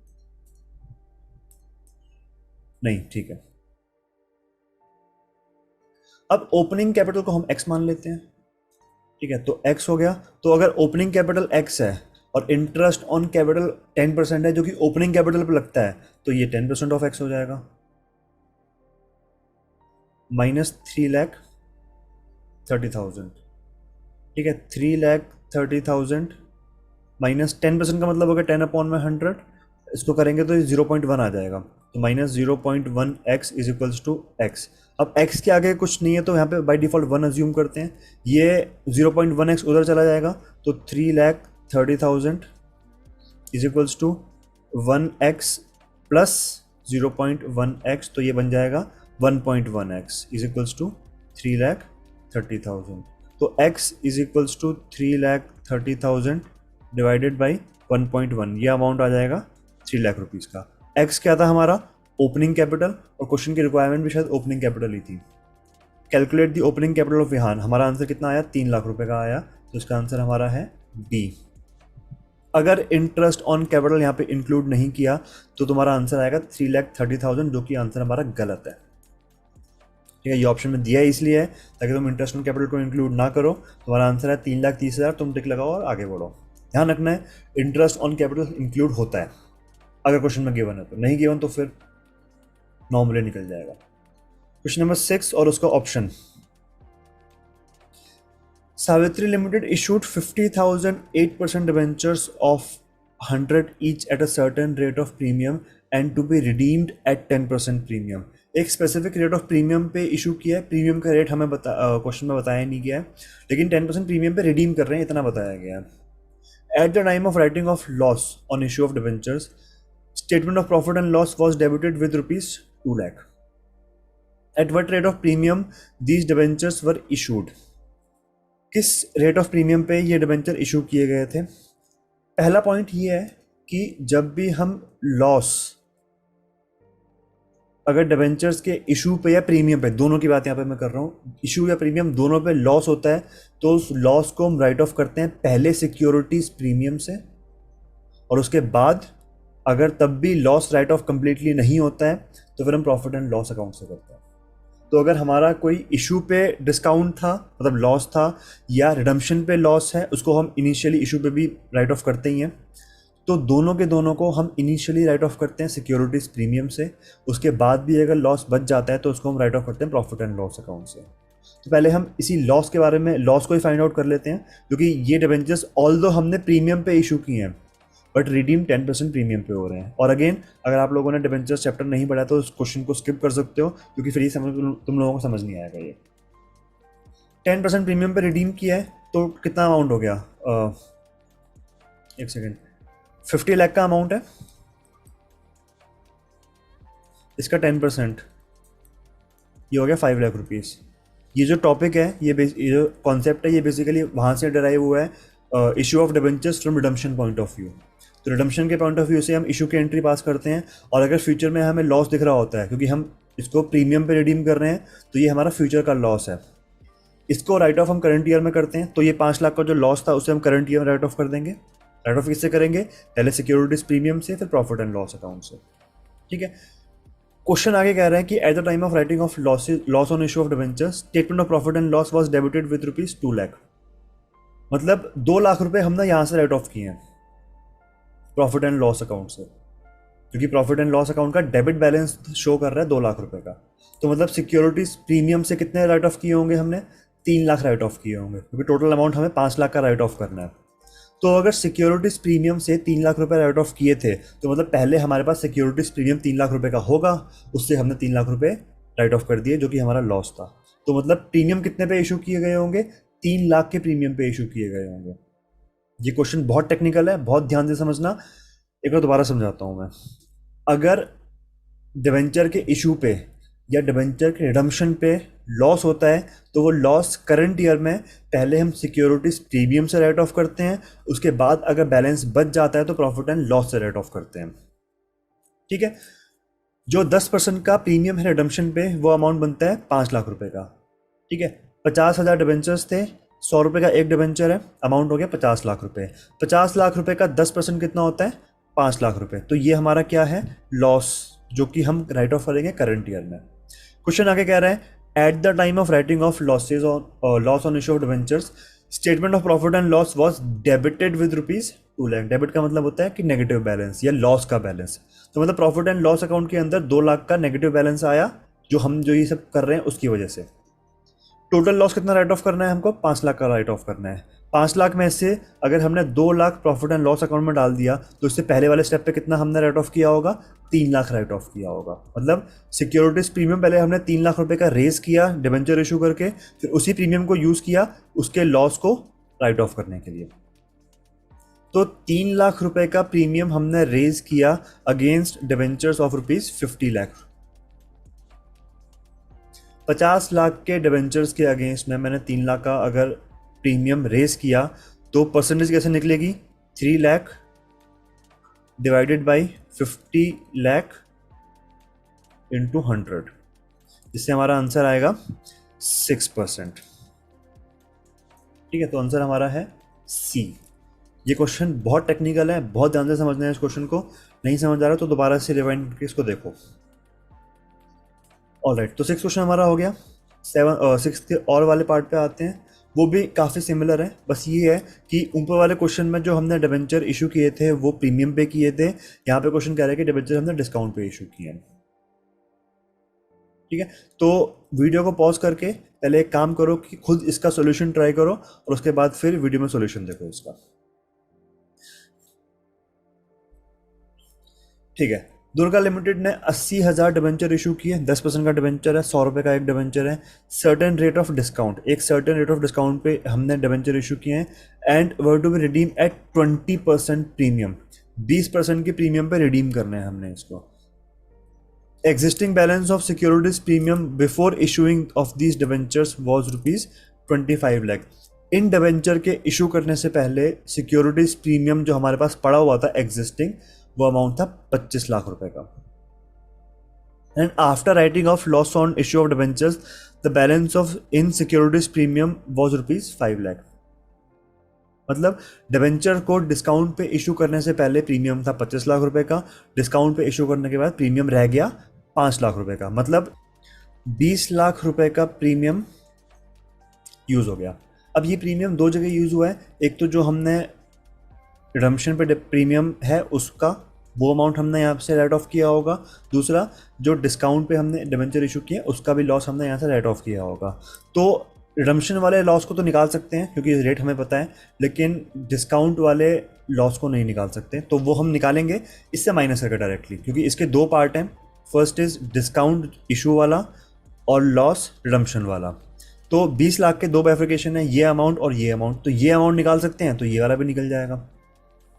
नहीं, ठीक है। अब ओपनिंग कैपिटल को हम x मान लेते हैं, ठीक है, तो x हो गया। तो अगर ओपनिंग कैपिटल x है और इंटरेस्ट ऑन कैपिटल 10% है जो कि ओपनिंग कैपिटल पे लगता है, तो ये 10% ऑफ x हो जाएगा, माइनस 3,30,000, ठीक है। 3,30,000 माइनस 10% का मतलब होगा 10/100, इसको करेंगे तो 0.1 आ जाएगा, तो minus 0.1 x is equals to x। अब x के आगे कुछ नहीं है तो यहाँ पे बाय डिफ़ॉल्ट 1 अज्यूम करते हैं, ये 0.1x उधर चला जाएगा, तो 3,30,000 is equals to 1x plus 0.1x, तो ये बन जाएगा 1.1x इज इक्वल्स टू 3,30,000। 30,000, तो x is equals to 3,30,000 divided by 1.1, ये अमाउंट आ जाएगा 3 लाख रुपीज़ का। x क्या था हमारा? ओपनिंग कैपिटल, और क्वेश्चन की रिक्वायरमेंट भी शायद ओपनिंग कैपिटल ही थी। Calculate the opening capital of Vihan, हमारा आंसर कितना आया? 3 लाख रुपए का आया, तो इसका आंसर हमारा है बी। अगर इंटरेस्ट ऑन कैपिटल यहाँ पे इंक्लूड नहीं किया तो तुम्हारा आंसर आएगा 3,30,000, जो कि आंसर हमारा गलत है। ठीक है, ये ऑप्शन में दिया है इसलिए है ताकि तुम इंटरेस्ट ऑन कैपिटल को इंक्लूड ना करो। तुम्हारा आंसर है 3,30,000, तुम टिक लगाओ और आगे बढ़ो। ध्यान रखना है इंटरेस्ट ऑन कैपिटल इंक्लूड होता है अगर क्वेश्चन में गिवन है, तो नहीं गिवन तो फिर नॉर्मली निकल जाएगा। क्वेश्चन नंबर 6 और उसका option, Savitri Limited issued 50,000 8% debentures of 100 each at a certain rate of premium and to be redeemed at 10% premium। एक स्पेसिफिक रेट ऑफ प्रीमियम पे इशू किया है, प्रीमियम का रेट हमें क्वेश्चन में बताया नहीं गया है, लेकिन 10% प्रीमियम पे रिडीम कर रहे हैं, इतना बताया गया है। At the time of writing off loss on issue of debentures, statement of profit and loss was debited with ₹2 lakh. At what rate of premium these debentures were issued, किस रेट ऑफ प्रीमियम पे ये debenture issue किए गए थे? पहला point ये है कि जब भी हम लॉस, अगर डिबेंचर्स के इशू पे या प्रीमियम पे, दोनों की बात यहाँ पे मैं कर रहा हूँ, इशू या प्रीमियम दोनों पे लॉस होता है, तो उस लॉस को हम राइट ऑफ करते हैं पहले सिक्योरिटीज प्रीमियम से, और उसके बाद अगर तब भी लॉस राइट ऑफ कंप्लीटली नहीं होता है तो फिर हम प्रॉफिट एंड लॉस अकाउंट से करते हैं। तो अगर हमारा कोई इशू पे डिस्काउंट था, मतलब लॉस था, या रिडम्पशन पे लॉस है, उसको हम इनिशियली इशू पे भी राइट ऑफ करते ही हैं, तो दोनों के दोनों को हम इनिशियली राइट ऑफ करते हैं सिक्योरिटीज प्रीमियम से, उसके बाद भी अगर लॉस बच जाता है तो उसको हम राइट ऑफ करते हैं प्रॉफिट एंड लॉस अकाउंट से। तो पहले हम इसी लॉस के बारे में, लॉस को ही फाइंड आउट कर लेते हैं, क्योंकि ये डिबेंचर्स ऑल्दो हमने प्रीमियम पे इशू किए हैं बट रिडीम 10% प्रीमियम पे हो रहे हैं। और अगेन, अगर आप लोगों ने डिबेंचर्स चैप्टर नहीं पढ़ा तो उस क्वेश्चन को स्किप कर सकते हो, क्योंकि फिर ये तुम लोगों को समझ नहीं आएगा। ये 10% प्रीमियम पे रिडीम किया है तो कितना अमाउंट हो गया? एक सेकेंड, 50 लाख का अमाउंट है, इसका 10% ये हो गया 5 लाख रुपीज़। ये जो टॉपिक है, ये जो कॉन्सेप्ट है, ये बेसिकली वहाँ से डराइव हुआ है, issue of debentures from redemption point of view. तो रिडम्पशन के पॉइंट ऑफ व्यू से हम इशू की एंट्री पास करते हैं, और अगर फ्यूचर में हमें लॉस दिख रहा होता है क्योंकि हम इसको प्रीमियम पे रिडीम कर रहे हैं, तो ये हमारा फ्यूचर का लॉस है। इसको राइट ऑफ हम करंट ईयर में करते हैं, तो ये 5 लाख का जो लॉस था उसे हम करंट ईयर में राइट ऑफ कर देंगे। राइट ऑफ किससे करेंगे? पहले सिक्योरिटीज प्रीमियम से, फिर प्रॉफिट एंड लॉस अकाउंट से। ठीक है, क्वेश्चन आगे कह रहे हैं कि eight the time of writing off loss on issue of debentures, statement of profit and loss was debited with ₹2 lakh. मतलब 2 लाख रुपए हमने यहाँ से राइट ऑफ किए हैं प्रॉफिट एंड लॉस अकाउंट से, क्योंकि प्रॉफिट एंड लॉस अकाउंट का डेबिट बैलेंस शो कर रहा है 2 लाख रुपए का। तो मतलब सिक्योरिटीज प्रीमियम से कितने राइट ऑफ किए होंगे हमने? 3 लाख राइट ऑफ किए होंगे, क्योंकि टोटल अमाउंट हमें 5 लाख का राइट ऑफ करना है। तो अगर सिक्योरिटीज प्रीमियम से 3 लाख रुपए राइट ऑफ किए थे, तो मतलब पहले हमारे पास सिक्योरिटीज प्रीमियम 3 लाख रुपए का होगा, उससे हमने 3 लाख रुपए राइट ऑफ कर दिए, जो कि हमारा लॉस था। तो मतलब प्रीमियम कितने पे इशू किए गए होंगे? 3 लाख के प्रीमियम पे इशू किए गए होंगे। ये क्वेश्चन बहुत टेक्निकल है, बहुत ध्यान से समझना। एक बार दोबारा समझाता हूँ मैं। अगर डिबेंचर के इशू पे या डिबेंचर के रिडम्पशन पे लॉस होता है, तो वो लॉस करंट ईयर में पहले हम सिक्योरिटीज प्रीमियम से राइट ऑफ करते हैं, उसके बाद अगर बैलेंस बच जाता है तो प्रॉफिट एंड लॉस से राइट ऑफ करते हैं। ठीक है, जो 10% का प्रीमियम है रिडम्पशन पे, वो अमाउंट बनता है 5 लाख रुपए का। ठीक है, 50,000 डिबेंचर्स थे, 100 रुपये का एक डिबेंचर है, अमाउंट हो गया 50 लाख रुपए। 50 लाख रुपए का 10% कितना होता है? 5 लाख रुपए। तो ये हमारा क्या है? लॉस, जो कि हम राइट ऑफ करेंगे करंट ईयर में। क्वेश्चन आगे कह रहा है, at the time of writing off loss on issue of debentures, statement of profit and loss was debited with ₹2 lakh. Debit का मतलब होता है कि नेगेटिव बैलेंस या लॉस का बैलेंस। तो मतलब प्रॉफिट एंड लॉस अकाउंट के अंदर 2 लाख का नेगेटिव बैलेंस आया, जो ये सब कर रहे हैं उसकी वजह से। टोटल लॉस कितना राइट ऑफ करना है हमको? 5 लाख का राइट ऑफ करना है। 5 लाख में से अगर हमने 2 lakh profit and loss account में डाल दिया, तो इससे पहले वाले स्टेप पे कितना हमने राइट ऑफ किया होगा? 3 लाख राइट ऑफ किया होगा। मतलब सिक्योरिटीज प्रीमियम पहले हमने 3 लाख रुपए का रेज किया डिबेंचर इशू करके, फिर उसी प्रीमियम को यूज किया उसके लॉस को राइट ऑफ करने के लिए। तो 3 लाख रुपए का प्रीमियम हमने रेज किया against debentures of ₹50 lakh. 50 lakh के डिबेंचर्स के अगेंस्ट में मैंने 3 लाख का अगर प्रीमियम रेज किया तो परसेंटेज कैसे निकलेगी? 3 lakh divided by 50 lakh into 100, इससे हमारा आंसर आएगा 6%। ठीक है, तो आंसर हमारा है सी। ये क्वेश्चन बहुत टेक्निकल है, बहुत ध्यान से समझना है इस क्वेश्चन को। नहीं समझ आ रहा तो दोबारा से रिवाइंड करके इसको देखो। ऑलराइट, तो 6 क्वेश्चन हमारा हो गया। 6 के और वाले पार्ट पे आते हैं, वो भी काफ़ी सिमिलर है। बस ये है कि ऊपर वाले क्वेश्चन में जो हमने डिबेंचर इशू किए थे वो प्रीमियम पे किए थे, यहाँ पे क्वेश्चन कह रहा है कि डिबेंचर हमने डिस्काउंट पे इशू किए हैं। ठीक है, तो वीडियो को पॉज करके पहले एक काम करो कि खुद इसका सॉल्यूशन ट्राई करो और उसके बाद फिर वीडियो में सॉल्यूशन देखो इसका। ठीक है, दुर्गा लिमिटेड ने 80,000 डिबेंचर इशू किए। 10% का डिबेंचर है, 100 रुपये का एक डिबेंचर है। सर्टेन रेट ऑफ डिस्काउंट, एक सर्टेन रेट ऑफ डिस्काउंट पे हमने डिबेंचर इशू किए हैं and were to be redeem at 20% premium. 20% के प्रीमियम पे रिडीम करना है हमने इसको। Existing balance of securities premium before issuing of these debentures was ₹25 lakh। In debenture के इशू करने से पहले सिक्योरिटीज प्रीमियम जो हमारे पास पड़ा हुआ था एग्जिस्टिंग, वो अमाउंट था 25 लाख रुपए का। And after writing off loss on issue of debentures the balance of in securities premium was ₹5 lakh. मतलब डिबेंचर को डिस्काउंट पे इशू करने से पहले प्रीमियम था 25 लाख रुपए का, डिस्काउंट पे इशू करने के बाद प्रीमियम रह गया 5 लाख रुपए का, मतलब 20 लाख रुपए का प्रीमियम यूज हो गया। अब ये प्रीमियम दो जगह यूज हुआ है, एक तो जो हमने रिडम्पशन पे प्रीमियम है उसका वो अमाउंट हमने यहाँ से राइट ऑफ किया होगा, दूसरा जो डिस्काउंट पे हमने डिबेंचर इशू किया उसका भी लॉस हमने यहाँ से राइट ऑफ किया होगा। तो रिडम्पशन वाले लॉस को तो निकाल सकते हैं क्योंकि रेट हमें पता है, लेकिन डिस्काउंट वाले लॉस को नहीं निकाल सकते, तो वो हम निकालेंगे इससे माइनस करके डायरेक्टली, क्योंकि इसके दो पार्ट हैं। फर्स्ट इज डिस्काउंट इशू वाला और लॉस रिडम्पशन वाला। तो 20 लाख के दो बाइफिकेशन है, ये अमाउंट और ये अमाउंट, तो ये अमाउंट निकाल सकते हैं तो ये वाला भी निकल जाएगा।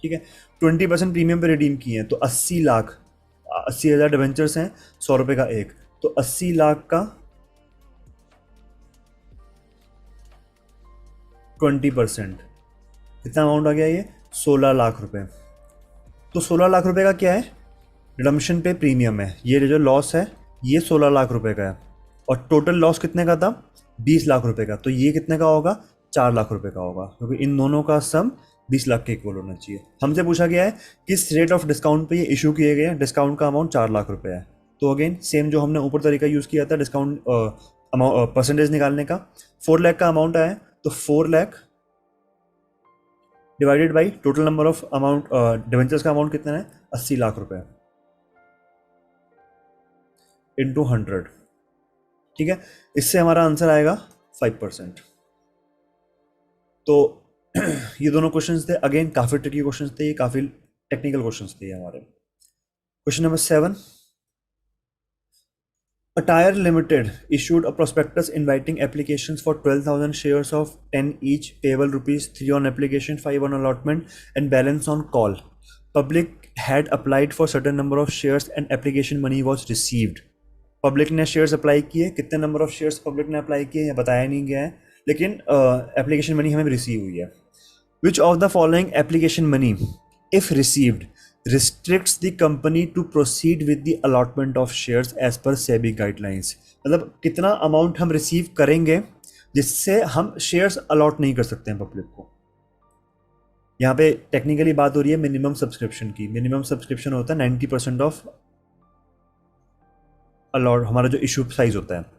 ठीक है, 20% प्रीमियम पे रिडीम किए हैं तो 80 लाख, 80,000 डिबेंचर्स हैं, 100 रुपये का एक, तो 80 लाख का 20% कितना अमाउंट आ गया? ये 16 लाख रुपए। तो 16 लाख रुपए का क्या है? रिडम्पशन पे प्रीमियम है, ये जो लॉस है ये 16 लाख रुपए का है, और टोटल लॉस कितने का था? 20 लाख रुपए का, तो ये कितने का होगा? 4 लाख रुपए का होगा, क्योंकि इन दोनों का सम 20 लाख के इक्वल होना चाहिए। हमसे पूछा गया है किस रेट ऑफ डिस्काउंट पे ये इशू किए गए हैं, डिस्काउंट का अमाउंट 4 लाख रुपए है। तो अगेन सेम जो हमने ऊपर तरीका यूज़ किया था डिस्काउंट परसेंटेज निकालने का, 4 लाख का अमाउंट आया तो 4 lakh divided by total number of amount debentures का अमाउंट कितना है? 80 लाख रुपए इंटू 100। ठीक है, इससे हमारा आंसर आएगा 5%। तो ये दोनों क्वेश्चंस थे, अगेन काफ़ी ट्रिकी क्वेश्चंस थे, ये काफ़ी टेक्निकल क्वेश्चंस थे हमारे। Question number 7, Attire Limited issued a prospectus inviting applications for 12,000 shares of 10 each, payable ₹3 on application, 5 on allotment, and balance on call. Public had applied for certain number of shares and application money was received. Public ने shares apply किए, कितने number of shares public ने apply किए ये बताया नहीं गया है, लेकिन एप्लीकेशन मनी हमें रिसीव हुई है। विच of the following application money if received restricts the company to proceed with the allotment of shares as per SEBI guidelines। मतलब कितना अमाउंट हम रिसीव करेंगे जिससे हम शेयर्स अलॉट नहीं कर सकते हैं पब्लिक को। यहाँ पे टेक्निकली बात हो रही है मिनिमम सब्सक्रिप्शन की। मिनिमम सब्सक्रिप्शन होता है 90% ऑफ अलॉट, हमारा जो इशू साइज होता है।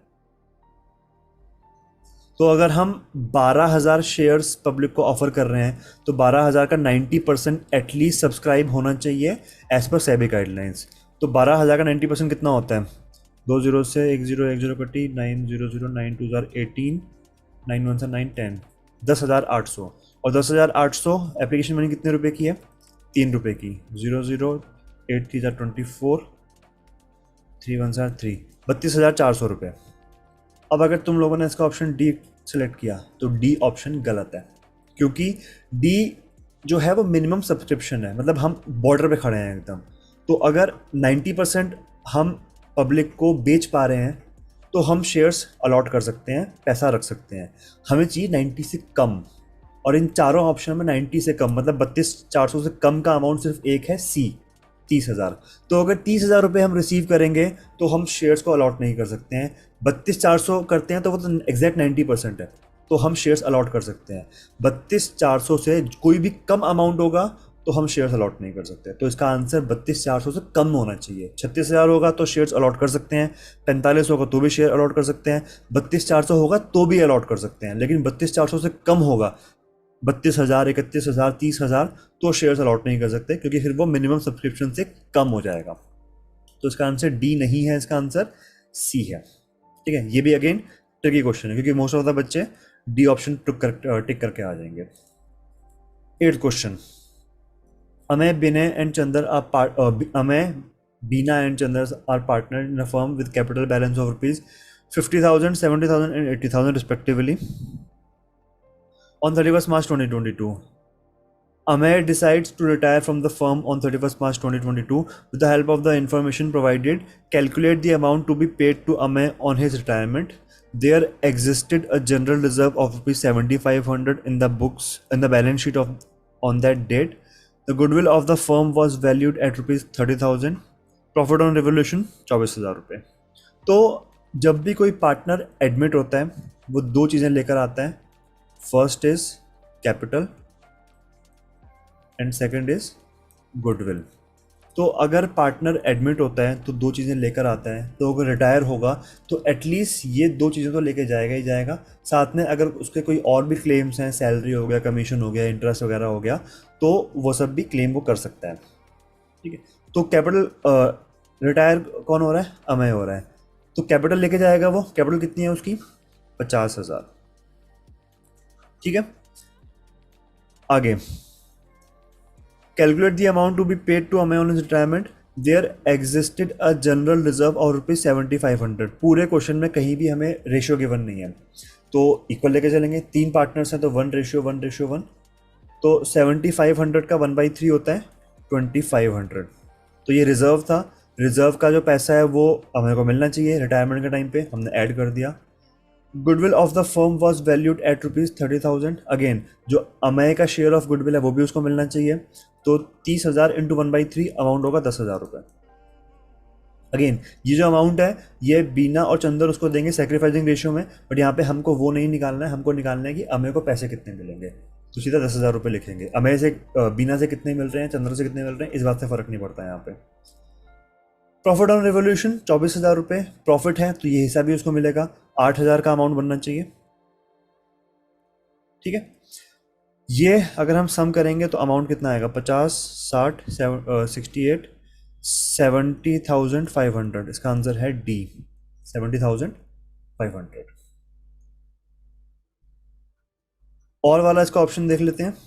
तो अगर हम 12,000 शेयर्स पब्लिक को ऑफर कर रहे हैं तो 12,000 का 90% एटलीस्ट सब्सक्राइब होना चाहिए एज पर सेबी गाइडलाइंस। तो 12,000 का 90% कितना होता है? 2 0 से 1 0 1 0 कटी 9 0 0 9 2 18 9 1 9 10 10,800, और 10,800 एप्लीकेशन मनी कितने रुपए की है? 3 रुपये की। 0 0 8 3 24 3 1 3 32,400 रुपये। अब अगर तुम लोगों ने इसका ऑप्शन डी सेलेक्ट किया तो डी ऑप्शन गलत है, क्योंकि डी जो है वो मिनिमम सब्सक्रिप्शन है, मतलब हम बॉर्डर पे खड़े हैं एकदम। तो अगर 90% हम पब्लिक को बेच पा रहे हैं तो हम शेयर्स अलॉट कर सकते हैं, पैसा रख सकते हैं। हमें चाहिए 90 से कम, और इन चारों ऑप्शन में 90 से कम मतलब 32,400 से कम का अमाउंट सिर्फ एक है, सी 30,000। तो अगर 30,000 रुपये हम रिसीव करेंगे तो हम शेयर्स को अलॉट नहीं कर सकते हैं। 32,400 करते हैं तो वो तो एग्जैक्ट 90% है, तो हम शेयर्स अलॉट कर सकते हैं। 32,400 से कोई भी कम अमाउंट होगा तो हम शेयर्स अलॉट नहीं कर सकते। तो इसका आंसर 32,400 से कम होना चाहिए। 36,000 होगा तो शेयर्स अलॉट कर सकते हैं, 45 होगा तो भी शेयर अलॉट कर सकते हैं, 32,400 होगा तो भी अलॉट कर सकते हैं। लेकिन 32,400 से कम होगा, 32,000, 31,000, 30,000, तो शेयर्स अलॉट नहीं कर सकते, क्योंकि फिर वो मिनिमम सब्सक्रिप्शन से कम हो जाएगा। तो इसका आंसर डी नहीं है, इसका आंसर सी है। ठीक है, ये भी अगेन ट्रिकी क्वेश्चन है, क्योंकि मोस्ट ऑफ द बच्चे डी ऑप्शन टिक करके आ जाएंगे। 8th question, Amay Binay and Chander Amay Bina and Chander are partner in a firm with capital balance of rupees 50,000, 70,000 and 80,000 respectively. On 31st March 2022, Amay decides to retire from the firm on 31st March 2022. With the help of the information provided, calculate the amount to be paid to Amay on his retirement. There existed a general reserve of rupees 7,500 in the books in the balance sheet of on that date. The goodwill of the firm was valued at rupees 30,000. Profit on revolution 24,000 रुपये। तो जब भी कोई partner admit होता है वो दो चीज़ें लेकर आता है, first is capital and second is goodwill. तो अगर पार्टनर एडमिट होता है तो दो चीज़ें लेकर आता है, तो अगर रिटायर होगा तो एटलीस्ट ये दो चीज़ें तो लेके जाएगा ही जाएगा। साथ में अगर उसके कोई और भी क्लेम्स हैं, सैलरी हो गया, कमीशन हो गया, इंटरेस्ट वगैरह हो गया, तो वो सब भी क्लेम वो कर सकता है। ठीक है, तो कैपिटल रिटायर कौन हो रहा है? अमय हो रहा है, तो कैपिटल लेके जाएगा वो। कैपिटल कितनी है उसकी? 50,000। ठीक है, आगे calculate the amount to be paid to Amay on his retirement. There existed a general reserve और रुपीज 7,500। पूरे क्वेश्चन में कहीं भी हमें रेशियो गिवन नहीं है, तो इक्वल लेके चलेंगे। तीन पार्टनर्स हैं तो 1:1:1। तो 7,500 का 1/3 होता है 2,500। तो ये रिजर्व था, रिजर्व का जो पैसा है वो अमय को मिलना चाहिए रिटायरमेंट के टाइम पे, हमने ऐड कर दिया। Goodwill of the firm was valued at rupees 30,000। Again जो अमय का शेयर ऑफ गुडविल है वो भी उसको मिलना चाहिए, तो 30,000 इंटू 1/3 अमाउंट होगा 10,000 रुपये। अगेन ये जो अमाउंट है ये बीना और चंदर उसको देंगे सेक्रीफाइसिंग रेशियो में, बट यहाँ पे हमको वो नहीं निकालना है, हमको निकालना है कि अमय को पैसे कितने मिलेंगे। तो सीधा 10,000 रुपये लिखेंगे। अमय से बीना से कितने मिल रहे हैं, चंद्र से कितने मिल रहे हैं, इस बात से फर्क नहीं पड़ता है यहाँ पे। प्रॉफिट ऑन रेवोल्यूशन 24,000 रुपये प्रॉफिट है, तो ये हिस्सा भी उसको मिलेगा। 8,000 का अमाउंट बनना चाहिए। ठीक है, ये अगर हम सम करेंगे तो अमाउंट कितना आएगा? 50, 60, 68, 70,500। इसका आंसर है डी, 70,500। और वाला इसका ऑप्शन देख लेते हैं।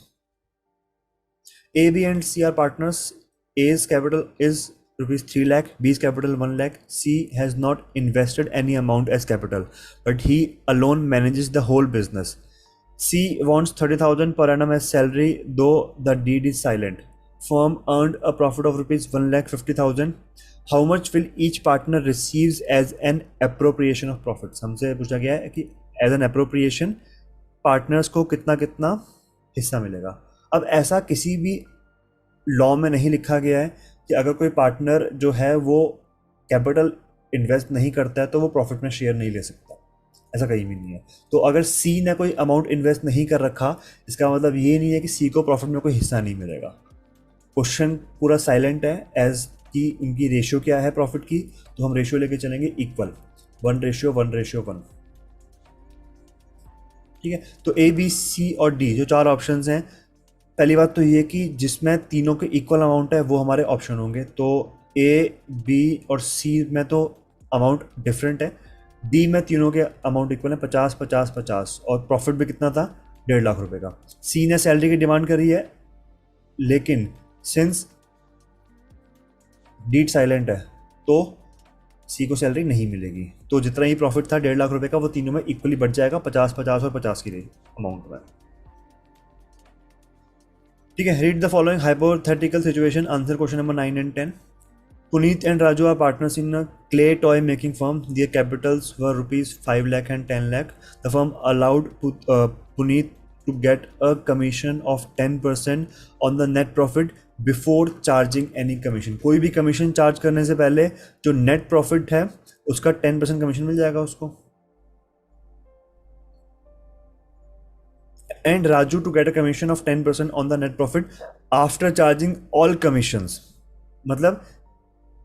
A B and C are partners. As capital is rupees 3 lakh, B's capital 1 lakh. C has not invested any amount as capital, but he alone manages the whole business. C wants 30,000 per annum as salary, though the deed is silent. Firm earned a profit of rupees 1,50,000. How much will each partner receives as an appropriation of profits? हमसे पूछा गया है कि as an appropriation partners को कितना कितना हिस्सा मिलेगा। अब ऐसा किसी भी लॉ में नहीं लिखा गया है कि अगर कोई पार्टनर जो है वो कैपिटल इन्वेस्ट नहीं करता है तो वो प्रॉफिट में शेयर नहीं ले सकता, ऐसा कहीं भी नहीं है। तो अगर सी ने कोई अमाउंट इन्वेस्ट नहीं कर रखा, इसका मतलब ये नहीं है कि सी को प्रॉफिट में कोई हिस्सा नहीं मिलेगा। क्वेश्चन पूरा साइलेंट है एज कि उनकी रेशियो क्या है प्रॉफिट की, तो हम रेशियो लेके चलेंगे इक्वल, 1:1:1। ठीक है, तो ए बी सी और डी जो चार ऑप्शंस हैं, पहली बात तो ये कि जिसमें तीनों के इक्वल अमाउंट है वो हमारे ऑप्शन होंगे। तो ए बी और सी में तो अमाउंट डिफरेंट है, डी में तीनों के अमाउंट इक्वल है, 50, 50, 50, और प्रॉफिट भी कितना था? 1.5 लाख रुपए का। सी ने सैलरी की डिमांड करी है, लेकिन सिंस डीड साइलेंट है तो सी को सैलरी नहीं मिलेगी। तो जितना ही प्रॉफिट था 1.5 लाख रुपए का वो तीनों में इक्वली बढ़ जाएगा, 50, 50 और 50 की अमाउंट में। ठीक है, read the following hypothetical situation, answer question number 9 and 10। Puneet and Raju are partners in a clay toy making firm. Their capitals were rupees 5 lakh and 10 lakh. The firm allowed Puneet to get a commission of 10% on the net profit before charging any commission. कोई भी commission charge करने से पहले जो net profit है उसका 10% commission मिल जाएगा उसको. And Raju to get a commission of 10% on the net profit after charging all commissions. मतलब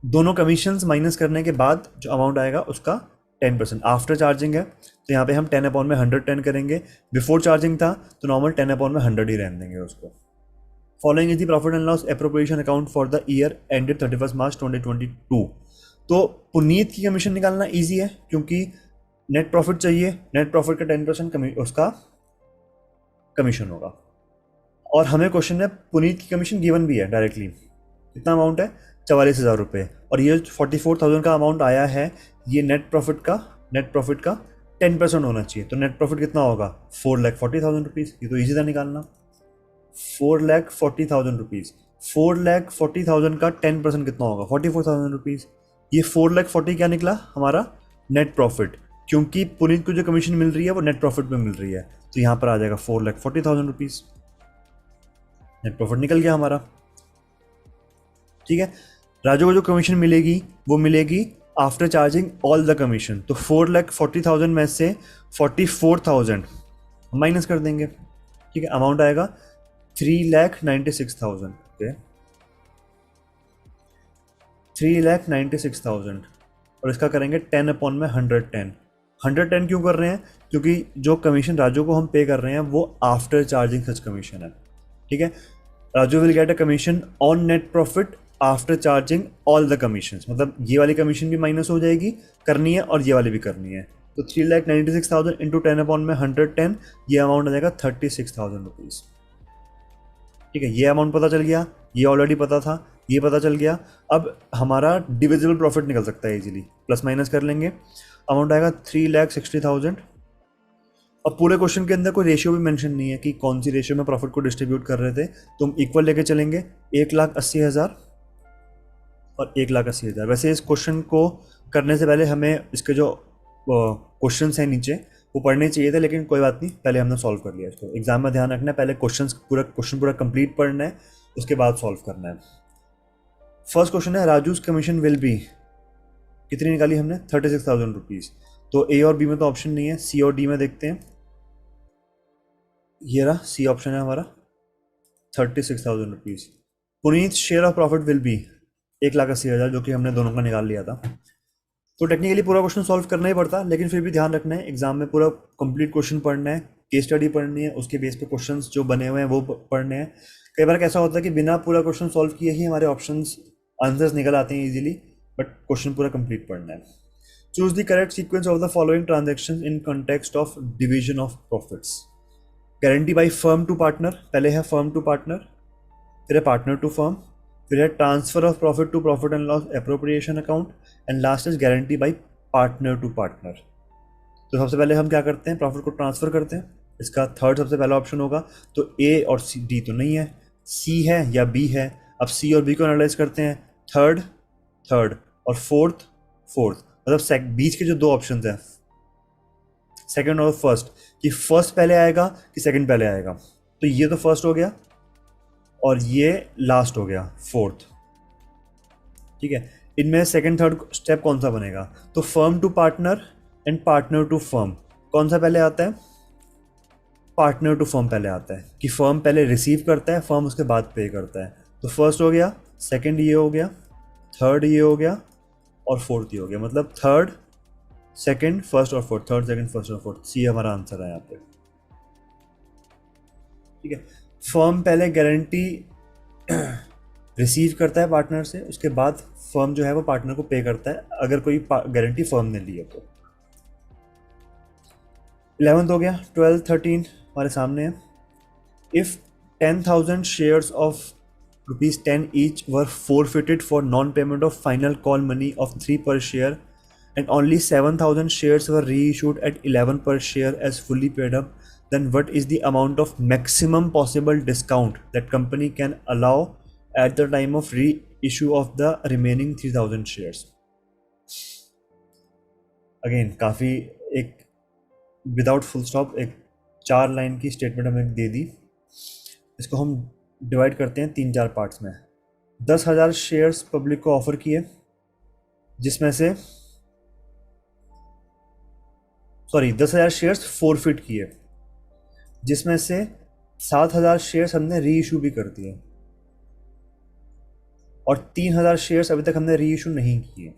दोनों कमीशंस माइनस करने के बाद जो अमाउंट आएगा उसका 10% आफ्टर चार्जिंग है. तो यहाँ पे हम 10 अपॉन में 110 करेंगे. बिफोर चार्जिंग था तो नॉर्मल 10 अपॉन में 100 ही रहने देंगे उसको. Following is the profit and loss appropriation account for the year ended 31 मार्च 2022. तो पुनीत की कमीशन निकालना ईजी है क्योंकि नेट प्रॉफिट चाहिए. नेट प्रॉफिट का 10% उसका कमीशन होगा. और हमें क्वेश्चन में पुनीत की कमीशन गिवन भी है डायरेक्टली. कितना अमाउंट है? 44,000 रुपये. और ये 44,000 का अमाउंट आया है, ये नेट प्रॉफिट का 10% होना चाहिए. तो नेट प्रॉफिट कितना होगा? 4,40,000 रुपीज़. ये तो ईजी था निकालना. 4,40,000 रुपीज़. 4,40,000 का 10% कितना होगा? 44,000 रुपीज़. ये 4,40,000 क्या निकला हमारा? Net profit. क्योंकि पुनीत को जो कमीशन मिल रही है वो नेट प्रॉफिट में मिल रही है, तो यहाँ पर आ जाएगा 4,40,000 रुपीज़. नेट प्रॉफिट निकल गया हमारा. ठीक है. राजू को जो कमीशन मिलेगी वो मिलेगी after charging all the commission. तो 4,40,000 में से 44,000 माइनस कर देंगे. ठीक है. अमाउंट आएगा 3,96,000. ओके, 3,96,000. और इसका करेंगे 10 अपॉन में 110. 110 क्यों कर रहे हैं? क्योंकि जो कमीशन राजू को हम पे कर रहे हैं वो आफ्टर चार्जिंग सच कमीशन है. ठीक है. Raju will get a commission on net profit after charging all the commissions. मतलब ये वाली कमीशन भी माइनस हो जाएगी, करनी है, और ये वाली भी करनी है. तो 3,96,000 इंटू 10 अपॉन में 110, ये अमाउंट आ जाएगा 36,000 रुपीज़. ठीक है. ये अमाउंट पता चल गया, ये ऑलरेडी पता था, ये पता चल गया. अब हमारा डिविजिबल प्रॉफिट निकल सकता है इजीली. प्लस माइनस कर लेंगे. अमाउंट आएगा 3,60,000. अब पूरे क्वेश्चन के अंदर कोई रेशियो भी मेंशन नहीं है कि कौन सी रेशियो में प्रॉफिट को डिस्ट्रीब्यूट कर रहे थे. तो हम इक्वल लेके चलेंगे. 1,80,000 और 1,80,000. वैसे इस क्वेश्चन को करने से पहले हमें इसके जो क्वेश्चन हैं नीचे वो पढ़ने चाहिए थे, लेकिन कोई बात नहीं, पहले हमने सॉल्व कर लिया इसको. एग्जाम में ध्यान रखना है, पहले क्वेश्चन पूरा कंप्लीट पढ़ना है, उसके बाद सॉल्व करना है. फर्स्ट क्वेश्चन है राजूज कमीशन विल बी. कितनी निकाली हमने? 36,000 रुपीज़. तो ए और बी में तो ऑप्शन नहीं है, सी और डी में देखते हैं. ये रहा सी ऑप्शन है हमारा, 36,000 rupees. Puneet share of profit will be 1,80,000, जो कि हमने दोनों का निकाल लिया था. तो टेक्निकली पूरा क्वेश्चन सॉल्व करना ही पड़ता, लेकिन फिर भी ध्यान रखना है एग्जाम में पूरा कंप्लीट क्वेश्चन पढ़ना है, केस स्टडी पढ़नी है, उसके बेस पे क्वेश्चंस जो बने हुए हैं वो पढ़ने हैं. कई बार कैसा होता है कि बिना पूरा क्वेश्चन सॉल्व किए ही हमारे ऑप्शंस आंसर्स निकल आते हैं इजीली, बट क्वेश्चन पूरा कंप्लीट पढ़ना है. Choose the correct sequence of the following transaction in context of division of profits. Guarantee by firm to partner. पहले है फर्म टू पार्टनर, फिर है पार्टनर टू फर्म, फिर है transfer of profit to profit and loss appropriation account, and last is guarantee by partner to partner. तो सबसे पहले हम क्या करते हैं? प्रॉफिट को ट्रांसफर करते हैं. इसका थर्ड सबसे पहला ऑप्शन होगा. तो ए और सी, डी तो नहीं है, सी है या बी है. अब सी और बी को एनालाइज करते हैं. थर्ड और फोर्थ. मतलब बीच के जो दो ऑप्शन हैं, सेकंड और फर्स्ट, कि फर्स्ट पहले आएगा कि सेकंड पहले आएगा. तो ये तो फर्स्ट हो गया और ये लास्ट हो गया, फोर्थ. ठीक है. इनमें सेकंड थर्ड स्टेप कौन सा बनेगा? तो firm to partner and partner to firm, कौन सा पहले आता है? पार्टनर टू फर्म पहले आता है, कि फर्म पहले रिसीव करता है, फर्म उसके बाद पे करता है. तो फर्स्ट हो गया, सेकंड ये हो गया, थर्ड ये हो गया, और फोर्थ ये हो गया. मतलब थर्ड सेकंड फर्स्ट और फोर्थ, थर्ड सेकंड फर्स्ट और फोर्थ. सी हमारा आंसर है यहाँ पे. ठीक है. फर्म पहले गारंटी रिसीव करता है पार्टनर से, उसके बाद फर्म जो है वो पार्टनर को पे करता है अगर कोई गारंटी फर्म ने ली है तो. 11th हो गया. 12, 13 हमारे सामने है. If 10,000 shares of ₹10 each were forfeited for non-payment of final call money of 3 per share, and only 7,000 shares were reissued at 11 per share as fully paid up, then what is the amount of maximum possible discount that company can allow at the time of issue of the remaining 3000 shares. Again काफ़ी एक without full stop एक 4 line की statement हमें दे दी. इसको हम divide करते हैं 3-4 parts में. 10,000 शेयर्स पब्लिक को ऑफर किए, जिसमें से 10,000 शेयर्स फोरफिट किए, जिसमें से 7,000 शेयर्स हमने री इशू भी कर दिए और 3,000 शेयर्स अभी तक हमने री इशू नहीं किए.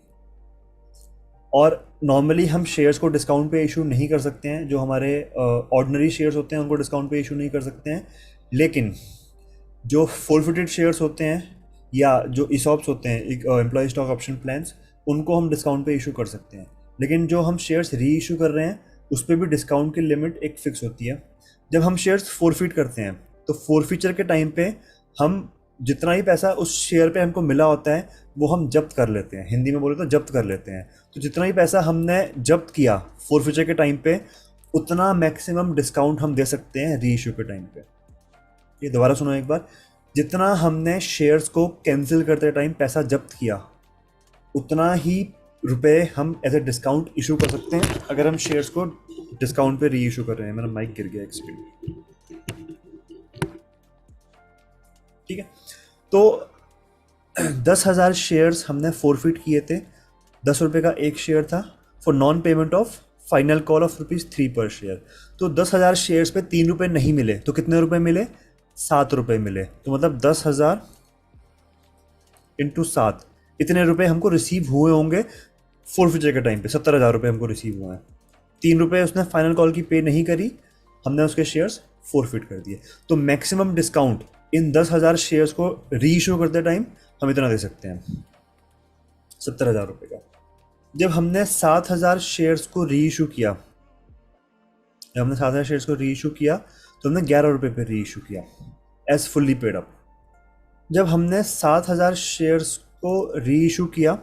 और नॉर्मली हम शेयर्स को डिस्काउंट पे इशू नहीं कर सकते हैं, जो हमारे ऑर्डिनरी शेयर्स होते हैं उनको डिस्काउंट पे इशू नहीं कर सकते हैं, लेकिन जो फोरफिटेड शेयर्स होते हैं या जो ईसॉप्स होते हैं एम्प्लॉय स्टॉक ऑप्शन प्लान्स, उनको हम डिस्काउंट पे इशू कर सकते हैं. लेकिन जो हम शेयर्स री इशू कर रहे हैं उस पर भी डिस्काउंट की लिमिट एक फिक्स होती है. जब हम शेयर्स फोरफिट करते हैं तो फोरफीचर के टाइम पे हम जितना ही पैसा उस शेयर पे हमको मिला होता है वो हम जब्त कर लेते हैं. हिंदी में बोले तो जब्त कर लेते हैं. तो जितना ही पैसा हमने जब्त किया फोरफीचर के टाइम पे, उतना मैक्सिमम डिस्काउंट हम दे सकते हैं री इशू के टाइम पे. ये दोबारा सुनो एक बार. जितना हमने शेयर्स को कैंसिल करते टाइम पैसा जब्त किया, उतना ही रुपए हम एज ए डिस्काउंट इशू कर सकते हैं अगर हम शेयर्स को डिस्काउंट पे री इशू कर रहे हैं. मेरा माइक गिर गया एक सेकंड. ठीक है, तो 10,000 शेयर्स हमने फोरफिट किए थे. 10 रुपये का एक शेयर था for non payment of final call of ₹3 पर शेयर. तो 10,000 शेयर्स पे 3 रुपये नहीं मिले तो कितने रुपए मिले? 7 रुपये मिले. तो मतलब 10,000 इंटू 7, इतने रुपए हमको रिसीव हुए होंगे फोरफिचर के टाइम पे. 70,000 रुपये हमको रिसीव हुए हैं. 3 रुपये उसने फाइनल कॉल की पे नहीं करी, हमने उसके शेयर्स फोरफिट कर दिए. तो मैक्सिमम डिस्काउंट इन 10,000 शेयर्स को री इशू करते टाइम हम इतना दे सकते हैं, 70,000 रुपये का. जब हमने 7,000 शेयर्स को री इशू किया, तो हमने 11 रुपये पे री इशू किया एज फुल्ली पेड अप. जब हमने 7,000 शेयर्स को री इशू किया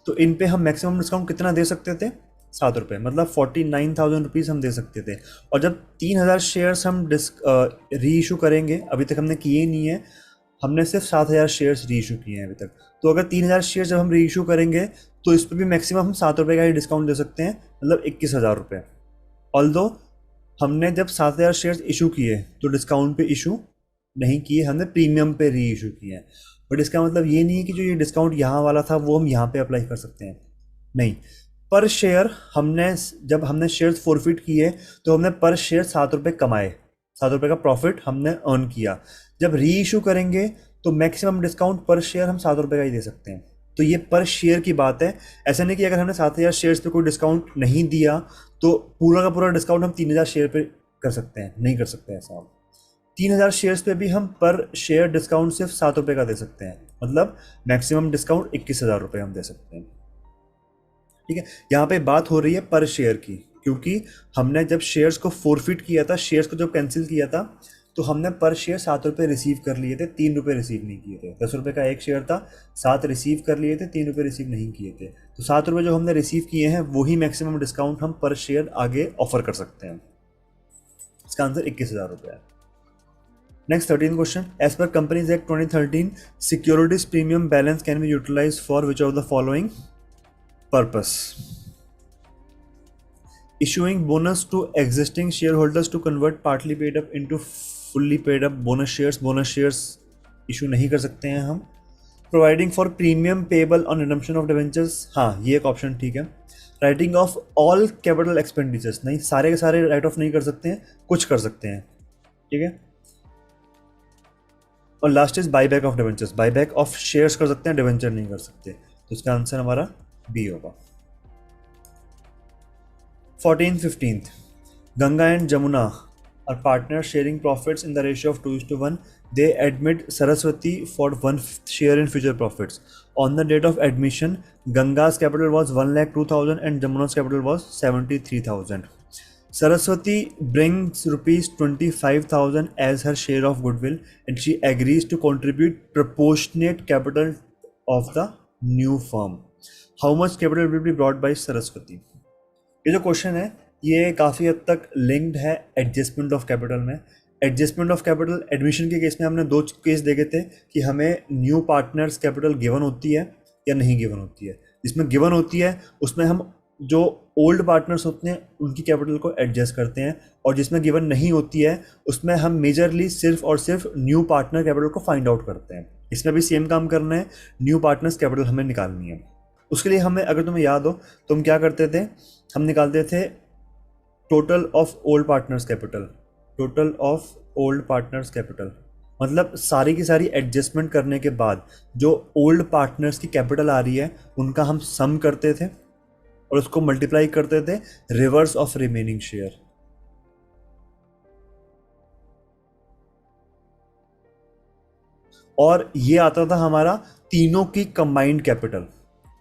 तो इन पे हम मैक्सिमम डिस्काउंट कितना दे सकते थे? 7 रुपये, मतलब 49,000 रुपीज़ हम दे सकते थे. और जब 3,000 शेयर्स हम री इशू करेंगे, अभी तक हमने किए नहीं है, हमने सिर्फ 7,000 शेयर्स री इशू किए हैं अभी तक. तो अगर 3,000 शेयर्स जब हम री इशू करेंगे तो इस पर भी मैक्सिमम हम 7 रुपये का ही डिस्काउंट दे सकते हैं, मतलब 21,000 रुपये. ऑल्दो हमने जब 7,000 शेयर्स इशू किए तो डिस्काउंट पे इशू नहीं किए, हमने प्रीमियम पे री इशू किए हैं. बट इसका मतलब ये नहीं है कि जो ये डिस्काउंट यहाँ वाला था वो हम यहाँ पे अप्लाई कर सकते हैं, नहीं. पर शेयर जब हमने शेयर्स फोरफिट किए तो हमने पर शेयर 7 रुपये कमाए, 7 रुपये का प्रॉफिट हमने अर्न किया. जब री इशू करेंगे तो मैक्सिमम डिस्काउंट पर शेयर हम 7 रुपये का ही दे सकते हैं. तो ये पर शेयर की बात है. ऐसा नहीं कि अगर हमने 7,000 शेयर्स पे कोई डिस्काउंट नहीं दिया तो पूरा का पूरा डिस्काउंट हम 3,000 शेयर पे कर सकते हैं, नहीं कर सकते ऐसा. 3,000 शेयर्स पे भी हम पर शेयर डिस्काउंट सिर्फ 7 रुपये का दे सकते हैं, मतलब मैक्सिमम डिस्काउंट 21,000 रुपये हम दे सकते हैं. ठीक है, यहाँ पे बात हो रही है पर शेयर की, क्योंकि हमने जब शेयर्स को फोरफिट किया था, शेयर्स को जब कैंसिल किया था, तो हमने पर शेयर 7 रुपये रिसीव कर लिए थे, 3 रुपये रिसीव नहीं किए थे. 10 रुपये का एक शेयर था, 7 रिसीव कर लिए थे, 3 रुपये रिसीव नहीं किए थे. तो 7 रुपये जो हमने रिसीव किए हैं वही मैक्सिमम डिस्काउंट हम पर शेयर आगे ऑफर कर सकते हैं. इसका आंसर 21,000 रुपये है. Next 13 question. As per companies act 2013, securities premium balance can be utilize for which of the following purpose? Issuing bonus to existing shareholders to convert partly paid up into fully paid up bonus shares. Bonus shares issue नहीं कर सकते हैं हम. Providing for premium payable on redemption of debentures, हाँ ये एक option ठीक है. Writing off all capital expenditures, नहीं, सारे के सारे राइट ऑफ नहीं कर सकते हैं, कुछ कर सकते हैं. ठीक है. और last is buyback of debentures. Buyback of shares कर सकते हैं, डिवेंचर नहीं कर सकते. तो इसका आंसर हमारा बी होगा. 14-15. Ganga and Jamuna are partners sharing profits in the ratio of 2:1. They admit Saraswati for 1/5 share in future profits. On the date of admission, Ganga's capital was 1,02,000 and Jamuna's capital was 73,000. Saraswati brings ₹25,000 as her share of goodwill and she agrees to contribute proportionate capital of the new firm. How much capital will be brought by Saraswati? ये जो question है ये काफ़ी हद तक linked है adjustment of capital में. Adjustment of capital, admission के केस में हमने दो केस देखे थे कि हमें न्यू पार्टनर्स कैपिटल गिवन होती है या नहीं गिवन होती है। जिसमें गिवन होती है उसमें हम जो ओल्ड पार्टनर्स होते हैं उनकी कैपिटल को एडजस्ट करते हैं, और जिसमें गिवन नहीं होती है उसमें हम मेजरली सिर्फ और सिर्फ न्यू पार्टनर कैपिटल को फाइंड आउट करते हैं। इसमें भी सेम काम करना है, न्यू पार्टनर्स कैपिटल हमें निकालनी है। उसके लिए हमें, अगर तुम्हें याद हो तो हम क्या करते थे, हम निकालते थे total of old partners capital. Total of old partners capital मतलब सारी की सारी एडजस्टमेंट करने के बाद जो ओल्ड पार्टनर्स की कैपिटल आ रही है उनका हम सम करते थे और उसको मल्टीप्लाई करते थे रिवर्स ऑफ रिमेनिंग शेयर। और ये आता था हमारा तीनों की कंबाइंड कैपिटल।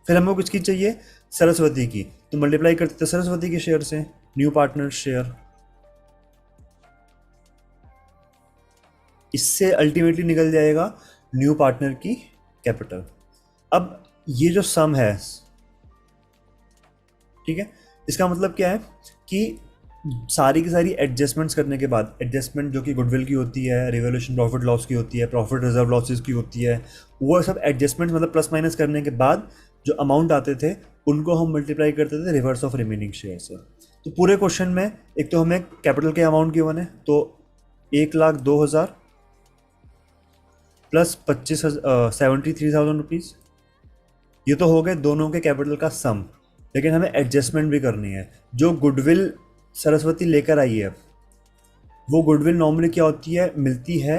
फिर हमको किसकी चाहिए, सरस्वती की, तो मल्टीप्लाई करते थे सरस्वती के शेयर से, न्यू पार्टनर शेयर। इससे अल्टीमेटली निकल जाएगा न्यू पार्टनर की कैपिटल। अब ये जो सम है, ठीक है, इसका मतलब क्या है कि सारी की सारी एडजस्टमेंट्स करने के बाद, एडजस्टमेंट जो कि गुडविल की होती है, रिवोल्यूशन प्रॉफिट लॉस की होती है, प्रॉफिट रिजर्व लॉसेस की होती है, वो सब एडजस्टमेंट मतलब प्लस माइनस करने के बाद जो अमाउंट आते थे उनको हम मल्टीप्लाई करते थे रिवर्स ऑफ रिमेनिंग शेयर से। तो पूरे क्वेश्चन में एक तो हमें कैपिटल के अमाउंट गिवन है, तो 1,02,000 प्लस 73,000 रुपीज़, ये तो हो गए दोनों के कैपिटल का सम। लेकिन हमें एडजस्टमेंट भी करनी है। जो गुडविल सरस्वती लेकर आई है वो गुडविल नॉर्मली क्या होती है, मिलती है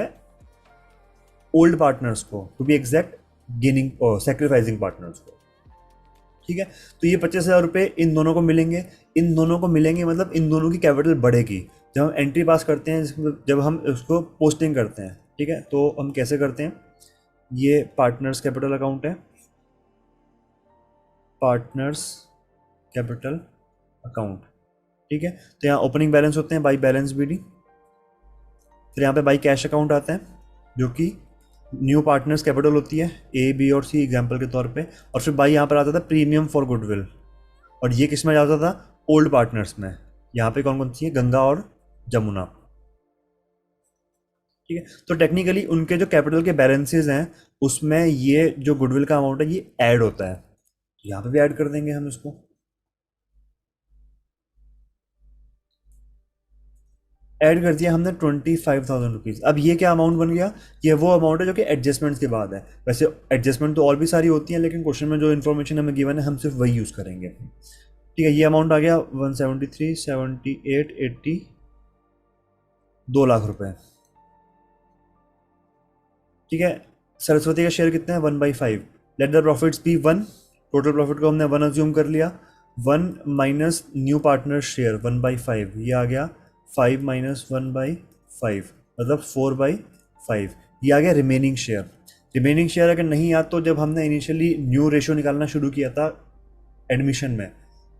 ओल्ड पार्टनर्स को, टू बी एग्जैक्ट गेनिंग और सेक्रीफाइसिंग पार्टनर्स को, ठीक है। तो ये 25,000 रुपये इन दोनों को मिलेंगे, इन दोनों को मिलेंगे मतलब इन दोनों की कैपिटल बढ़ेगी जब हम एंट्री पास करते हैं, जब हम उसको पोस्टिंग करते हैं, ठीक है। तो हम कैसे करते हैं, ये पार्टनर्स कैपिटल अकाउंट है, पार्टनर्स कैपिटल अकाउंट, ठीक है। तो यहाँ ओपनिंग बैलेंस होते हैं बाई बैलेंस बीडी, फिर यहाँ पे बाई कैश अकाउंट आता है जो कि न्यू पार्टनर्स कैपिटल होती है, ए बी और सी एग्जाम्पल के तौर पे, और फिर बाई यहाँ पर आता था प्रीमियम फॉर गुडविल, और ये किस में जाता था, ओल्ड पार्टनर्स में। यहाँ पे कौन कौन सी है, गंगा और जमुना, ठीक है। तो टेक्निकली उनके जो कैपिटल के बैलेंसेज हैं उसमें ये जो गुडविल का अमाउंट है ये ऐड होता है, यहाँ पे भी ऐड कर देंगे हम इसको, ऐड कर दिया हमने 25,000 रुपीज़। अब ये क्या अमाउंट बन गया, ये वो अमाउंट है जो कि एडजस्टमेंट्स के बाद है। वैसे एडजस्टमेंट तो और भी सारी होती हैं लेकिन क्वेश्चन में जो इन्फॉर्मेशन हमें गिवन है हम सिर्फ वही यूज़ करेंगे, ठीक है। ये अमाउंट आ गया 173, 78, 80, 2 लाख रुपए, ठीक है। सरस्वती का शेयर कितना है, 1/5। Let the profits be 1, total profit को हमने 1 अज्यूम कर लिया, 1 माइनस न्यू पार्टनर शेयर 1/5, ये आ गया 5 माइनस 1/5 मतलब 4/5, ये आ गया रिमेनिंग शेयर। रिमेनिंग शेयर अगर नहीं याद तो जब हमने इनिशियली न्यू रेशो निकालना शुरू किया था एडमिशन में,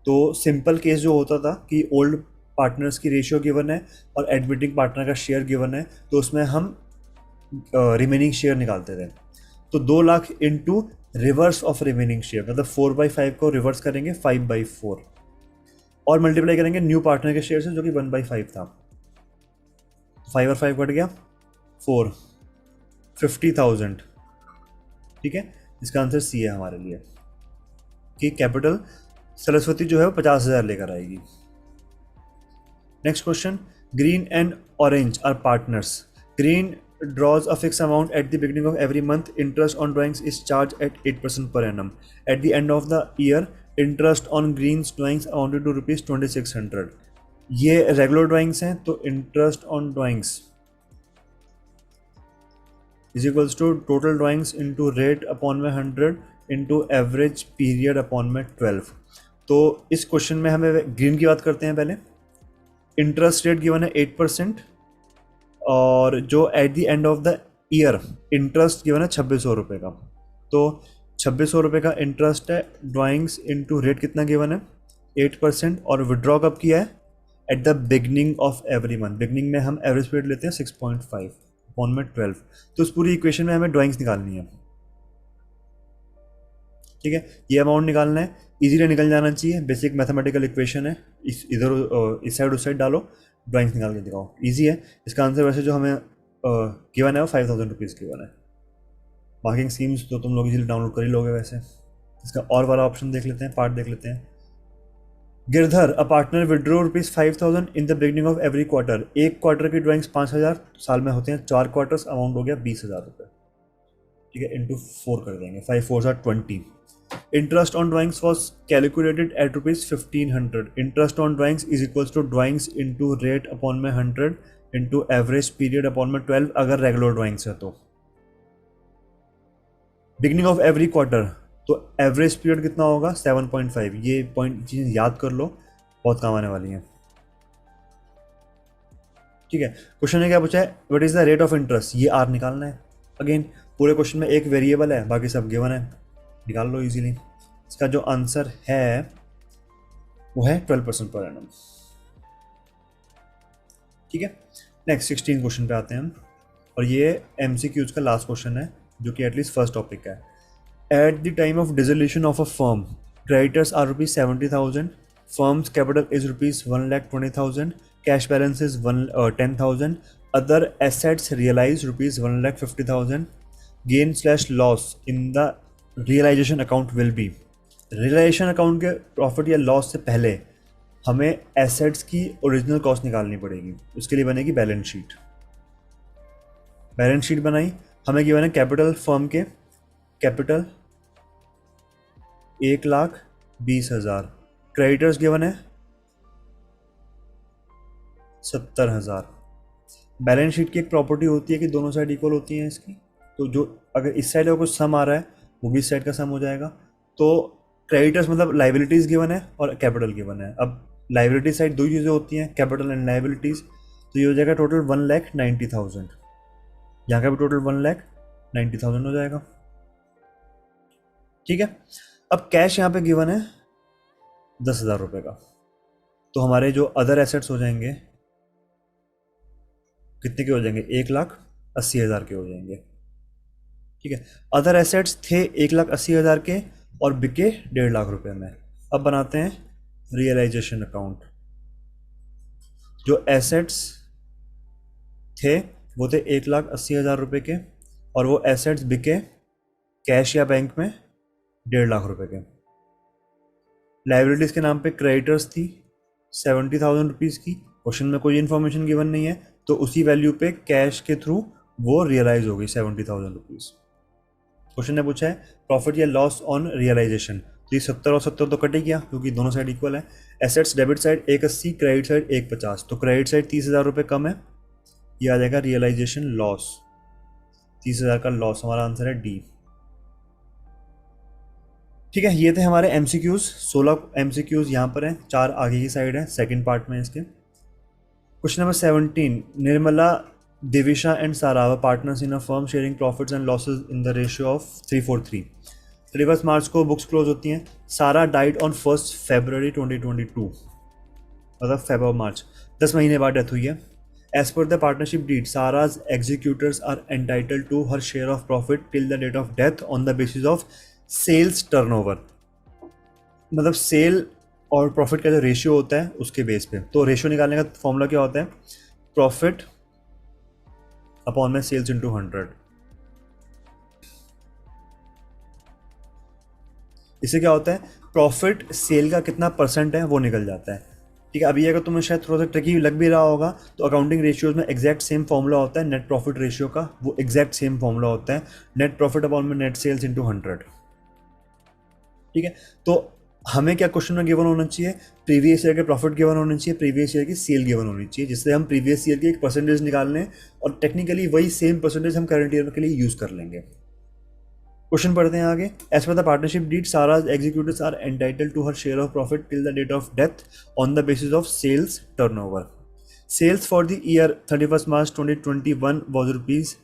तो सिंपल केस जो होता था कि ओल्ड पार्टनर्स की रेशियो गिवन है और एडमिटिंग पार्टनर का शेयर गिवन है, तो उसमें हम रिमेनिंग शेयर निकालते थे। तो 2 lakh into reverse of remaining share मतलब 4/5 को रिवर्स करेंगे 5/4 और मल्टीप्लाई करेंगे न्यू पार्टनर के शेयर से जो कि 1/5 था। 5 और 5 कट गया 4, 50,000, ठीक है। इसका आंसर सी है हमारे लिए कि कैपिटल सरस्वती जो है वो 50,000 लेकर आएगी। Next question, green and orange are partners. Green draws a fixed amount at the beginning of every month. Interest on drawings is charged at 8% per annum. At the end of the year, interest on Green's drawings amounted to rupees 2,600. ये regular drawings हैं तो interest on drawings is equals to total drawings into rate upon में 100 into average period upon में 12। तो इस question में हमें green की बात करते हैं पहले। इंटरेस्ट रेट गिवन है 8% और जो at the end of the year interest given है 2,600 रुपये का। तो 2,600 रुपये का इंटरेस्ट है, ड्राइंग्स इनटू रेट कितना गिवन है 8%, और विड्रॉ कब किया है at the beginning of every month. Beginning में हम एवरेज पीरियड लेते हैं 6.5 अपॉन में 12। तो इस पूरी इक्वेशन में हमें ड्राइंग्स निकालनी है, ठीक है। ये अमाउंट निकालना है, इजीली निकल जाना चाहिए, बेसिक मैथमेटिकल इक्वेशन है। इस इधर इस साइड उस साइड डालो, ड्राइंग्स निकाल के दिखाओ। ईजी है। इसका आंसर वैसे जो हमें गिवन है वो 5,000 रुपीज़ गिवन है। मार्किंग स्कीम्स तो तुम लोग इजीली डाउनलोड कर ही लोगे वैसे। इसका और वाला ऑप्शन देख लेते हैं, पार्ट देख लेते हैं। Girdhar, a partner withdraw ₹5,000 in the beginning of every quarter. एक क्वार्टर की ड्राइंग्स 5,000 साल में होते हैं, 4 क्वार्टर्स, अमाउंट हो गया 20,000 रुपये। ठीक है, इंटू 4 कर देंगे, 5 4 20। Interest on drawings was calculated at ₹1,500. Interest on drawings is equals to drawings into rate upon में 100 into average period upon में 12 अगर रेगुलर ड्राइंग्स है तो। बिगनिंग ऑफ एवरी क्वार्टर, तो एवरेज पीरियड कितना होगा 7.5। ये पॉइंट चीज़ याद कर लो, बहुत काम आने वाली है। ठीक है, क्वेश्चन ने क्या पूछा है, what is the rate of interest, ये आर निकालना है। अगेन पूरे क्वेश्चन में एक वेरिएबल है, बाकी सब गिवन है, निकाल लो इजीली। इसका जो आंसर है वो है 12% पर एनम। ठीक है, नेक्स्ट 16 क्वेश्चन पे आते हैं हम, और ये एमसीक्यूज का लास्ट क्वेश्चन है जो कि एटलीस्ट फर्स्ट टॉपिक है। At the time of dissolution of a firm, creditors are ₹70,000, firm's capital is ₹1,20,000, cash balance is 10,000, other assets realize ₹1,50,000, gain slash loss in the realization account will be. Realization account के profit या loss से पहले हमें assets की original cost निकालनी पड़ेगी, उसके लिए बनेगी बैलेंस शीट। बैलेंस शीट बनाई, हमें गिवन है कैपिटल फर्म के, कैपिटल 1,20,000, क्रेडिटर्स गिवन है 70,000। बैलेंस शीट की एक प्रॉपर्टी होती है कि दोनों साइड इक्वल होती हैं इसकी, तो जो अगर इस साइड का कुछ सम आ रहा है वो भी इस साइड का सम हो जाएगा। तो क्रेडिटर्स मतलब लाइबिलिटीज़ गिवन है और कैपिटल गिवन है। अब लाइबिलिटी साइड दो चीज़ें होती हैं, कैपिटल एंड लाइबिलिटीज़, तो ये हो जाएगा टोटल 1,90,000, यहाँ का भी टोटल 1,90,000 हो जाएगा। ठीक है, अब कैश यहाँ पे गिवन है 10,000 रुपये का, तो हमारे जो अदर एसेट्स हो जाएंगे कितने के हो जाएंगे, 1,80,000 के हो जाएंगे। ठीक है, अदर एसेट्स थे 1,80,000 के और बिके 1.5 लाख रुपए में। अब बनाते हैं रियलाइजेशन अकाउंट। जो एसेट्स थे वो थे 1,80,000 रुपये के, और वो एसेट्स बिके कैश या बैंक में 1.5 लाख रुपए के। लाइबिलिटीज़ के नाम पे क्रेडिटर्स थी 70,000 रुपीज़ की, क्वेश्चन में कोई इन्फॉर्मेशन गिवन नहीं है, तो उसी वैल्यू पे कैश के थ्रू वो रियलाइज हो गई 70,000 रुपीज़। क्वेश्चन ने पूछा है प्रॉफिट या लॉस ऑन रियलाइजेशन, तो ये 70 और 70 तो कट ही गया क्योंकि दोनों साइड इक्वल है। Assets debit side 180, credit side 150, तो क्रेडिट साइड 30,000 रुपये कम है, ये आ जाएगा रियलाइजेशन लॉस, 30,000 का लॉस, हमारा आंसर है डी। ठीक है, ये थे हमारे एमसीक्यूज, 16 एमसीक्यूज यहाँ पर हैं, 4 आगे की साइड है, सेकंड पार्ट में इसके। Question number 17, Nirmala, Divisha and Sara partners in a firm sharing profits and losses in the ratio of 3:4:3। 31 March को बुक्स क्लोज होती हैं। सारा डाइड ऑन 1 फरवरी 2022, मतलब फेब और मार्च, 10 महीने बाद डेथ हुई है। As per the partnership deed, Sara's executors are entitled to her share of profit till the date of death on the basis of sales turnover, मतलब सेल और प्रॉफिट का जो रेशियो होता है उसके बेस पे। तो रेशियो निकालने का फॉर्मूला क्या होता है, प्रॉफिट अपॉन में सेल्स इंटू 100। इससे क्या होता है, प्रॉफिट सेल का कितना परसेंट है वो निकल जाता है। ठीक है, अभी अगर तुम्हें शायद थोड़ा सा ट्रिकी लग भी रहा होगा, तो अकाउंटिंग रेशियोज में एग्जैक्ट सेम फॉर्मूला होता है नेट प्रॉफिट रेशियो का, वो एग्जैक्ट सेम फॉर्मूला होता है, नेट प्रॉफिट अपॉन में नेट सेल्स इंटू 100। ठीक है, तो हमें क्या क्वेश्चन में गिवन होना चाहिए, प्रीवियस ईयर के प्रॉफिट गिवन होना चाहिए, प्रीवियस ईयर की सेल गिवन होनी चाहिए, जिससे हम प्रीवियस ईयर की एक परसेंटेज निकाल लें और टेक्निकली वही सेम परसेंटेज हम करंट ईयर के लिए यूज कर लेंगे। क्वेश्चन पढ़ते हैं आगे। As per the partnership deed, Sara's executives are entitled to her share of profit till the date of death on the basis of sales turnover. Sales for the year 31 March 2021 was ₹10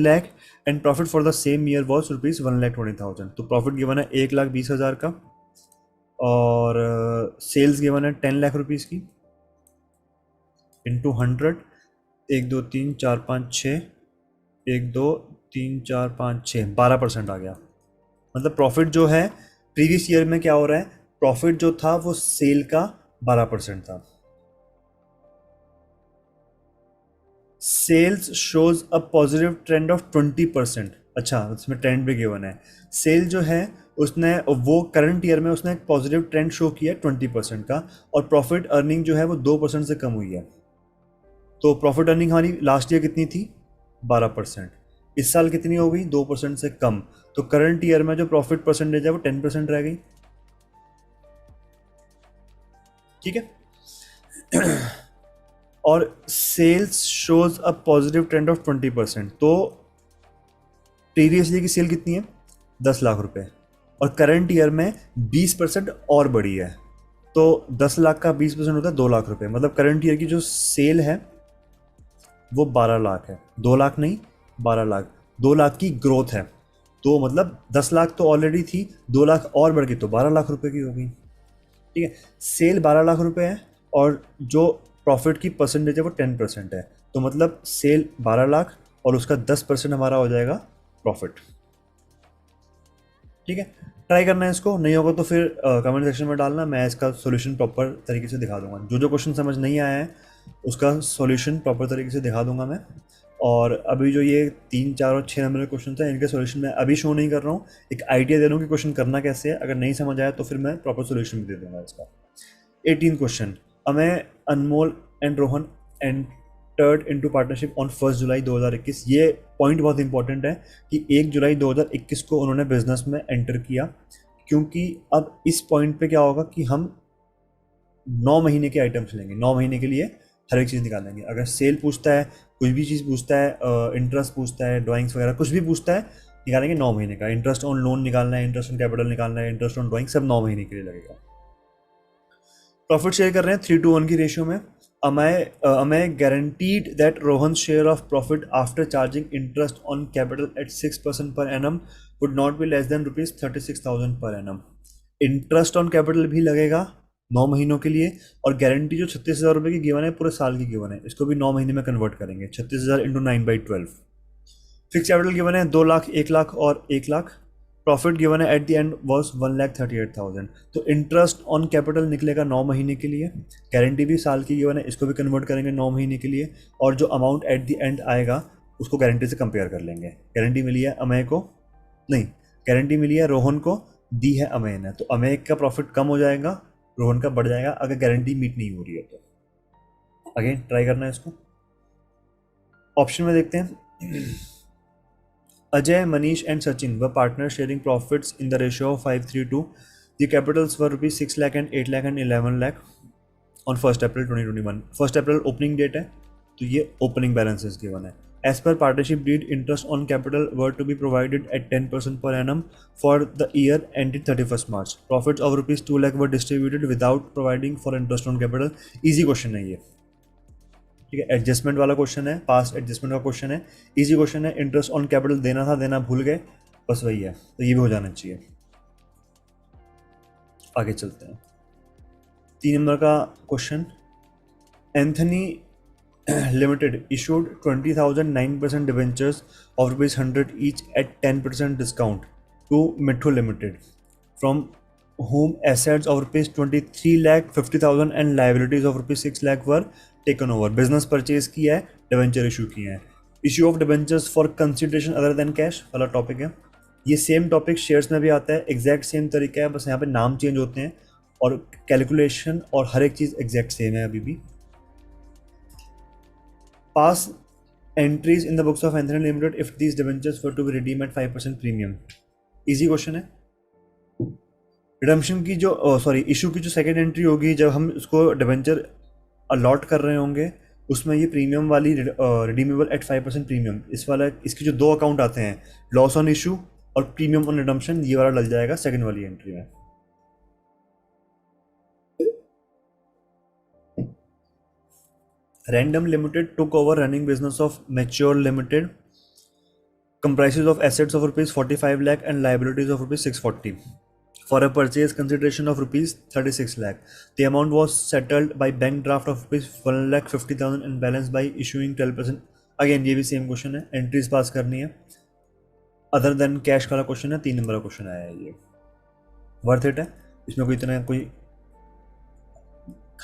lakh and profit for the same year was ₹1,20,000। तो profit given है 1,20,000 का और sales given है 10 lakh rupees की into 100, 1 2 3 4 5 6, 1 2 3 4 5 6, 12% आ गया। मतलब profit जो है प्रीवियस ईयर में क्या हो रहा है, प्रॉफिट जो था वो सेल का 12% था। Sales shows a positive trend of 20%। अच्छा, इसमें ट्रेंड भी गिवन है। सेल जो है उसने वो करंट ईयर में उसने एक पॉजिटिव ट्रेंड शो किया 20% का, और प्रॉफिट अर्निंग जो है वो 2% से कम हुई है। तो प्रॉफिट अर्निंग हमारी लास्ट ईयर कितनी थी? 12%। इस साल कितनी हो गई? 2% से कम। तो करंट ईयर में जो प्रॉफिट परसेंटेज है वो 10% रह गई। ठीक है। और sales shows a positive trend of 20%। तो प्रीवियस ईयर की सेल कितनी है? 10 लाख रुपए, और करंट ईयर में 20% और बढ़ी है। तो 10 लाख का 20% होता है 2 लाख रुपए। मतलब करंट ईयर की जो सेल है वो 12 लाख है। 2 लाख नहीं, 12 लाख। 2 लाख की ग्रोथ है। तो मतलब 10 लाख तो ऑलरेडी थी, 2 लाख और बढ़ गई तो 12 लाख रुपए की हो गई। ठीक है। सेल 12 लाख रुपए है, और जो प्रॉफिट की परसेंटेज है वो 10% है। तो मतलब सेल 12 लाख और उसका 10% हमारा हो जाएगा प्रॉफिट। ठीक है। ट्राई करना है इसको, नहीं होगा तो फिर कमेंट सेक्शन में डालना, मैं इसका सॉल्यूशन प्रॉपर तरीके से दिखा दूंगा। जो जो क्वेश्चन समझ नहीं आया है उसका सॉल्यूशन प्रॉपर तरीके से दिखा दूंगा मैं। और अभी जो ये 3, 4 और 6 नंबर के क्वेश्चन है इनके सॉल्यूशन मैं अभी शो नहीं कर रहा हूँ। एक आइडिया दे रहा हूँ कि क्वेश्चन करना कैसे है। अगर नहीं समझ आया तो फिर मैं प्रॉपर सॉल्यूशन भी दे दूंगा इसका। 18 question. Amay, Anmol and Rohan entered into partnership on 1 जुलाई 2021। ये पॉइंट बहुत इंपॉर्टेंट है कि 1 जुलाई 2021 को उन्होंने बिजनेस में एंटर किया, क्योंकि अब इस पॉइंट पे क्या होगा कि हम 9 महीने के आइटम्स लेंगे। 9 महीने के लिए हर एक चीज़ निकालेंगे। अगर सेल पूछता है, कुछ भी चीज़ पूछता है, इंटरेस्ट पूछता है, ड्राइंग्स वगैरह कुछ भी पूछता है, निकालेंगे 9 महीने का। इंटरेस्ट ऑन लोन निकालना है, इंटरेस्ट ऑन कैपिटल निकालना है, इंटरेस्ट ऑन ड्राइंग, सब 9 महीने के लिए लगेगा। प्रॉफिट शेयर कर रहे हैं 3:1 की रेशियो में। Amay guaranteed that Rohan share of profit after charging interest on capital eight 6% per annum would not be less than ₹36,000 per annum. Interest on capital भी लगेगा 9 महीनों के लिए, और गारंटी जो 36,000 रुपये की गिवन है पूरे साल की गिवन है, इसको भी 9 महीने में कन्वर्ट करेंगे। 36,000 इंटू 9/12। फिक्स कैपिटल गिवन है 2 लाख, 1 लाख और 1 लाख। प्रॉफिट गिवन है एट द एंड वॉज 1,38,000। तो इंटरेस्ट ऑन कैपिटल निकलेगा 9 महीने के लिए। गारंटी भी साल की गिवन है, इसको भी कन्वर्ट करेंगे 9 महीने के लिए। और जो अमाउंट एट द एंड आएगा उसको गारंटी से कंपेयर कर लेंगे। गारंटी मिली है अमय को, नहीं, गारंटी मिली है रोहन को, दी है अमय ने। तो अमय का प्रॉफिट कम हो जाएगा, रोहन का बढ़ जाएगा अगर गारंटी मीट नहीं हो रही है तो। अगेन ट्राई करना है इसको। ऑप्शन में देखते हैं। Ajay, Manish and Sachin were partners sharing profits in the ratio of 5:3:2. The capitals were rupees 6 lakh and 8 lakh and 11 lakh on 1st April 2021. 1st April opening date है, तो ये opening balances given है. As per partnership deed, interest on capital were to be provided at 10% per annum for the year ended 31st March. Profits of rupees 2 lakh were distributed without providing for interest on capital. Easy question है ये। ठीक है। Adjustment वाला question है, past adjustment का question है, easy question है। Interest on capital देना था, देना भूल गए, बस वही है, तो ये भी हो जाना चाहिए। आगे चलते हैं। 3 नंबर का question. Anthony limited issued 20,000 9% debentures of ₹100 each at 10% discount to Mithu Limited, from whom assets of ₹23,50,000 and liabilities of ₹6 lakh were taken over. Business purchase किया है, डिवेंचर इशू किए हैं। Issue of debentures for consideration other than cash वाला topic है। ये same topic shares में भी आता है, एग्जैक्ट सेम तरीका है, बस यहाँ पे नाम चेंज होते हैं और कैलकुलेशन और हर एक चीज़ एग्जैक्ट सेम है अभी भी। Pass entries in the books of Anthony Limited if these debentures were to be redeemed at 5% premium. Easy question है। रिडम्पशन की जो इशू की जो सेकेंड एंट्री होगी जब हम उसको डिबेंचर अलॉट कर रहे होंगे, उसमें ये प्रीमियम वाली रिडीमेबल एट 5% प्रीमियम, इस वाला इसके जो दो अकाउंट आते हैं, लॉस ऑन इशू और प्रीमियम ऑन रिडम्पशन, ये वाला डल जाएगा सेकेंड वाली एंट्री में। Random Limited took over running business of Mature Limited, comprises of assets of rupees 45 lakh and liabilities of rupees 640 for a purchase consideration of rupees 36 lakh. The amount was settled by bank draft of rupees 1,50,000 and balance by issuing 12%. Again ये भी same question है, entries pass करनी है। Other than cash वाला question है, 3 number का question आया है। ये वर्थ इट है, इसमें कोई इतना कोई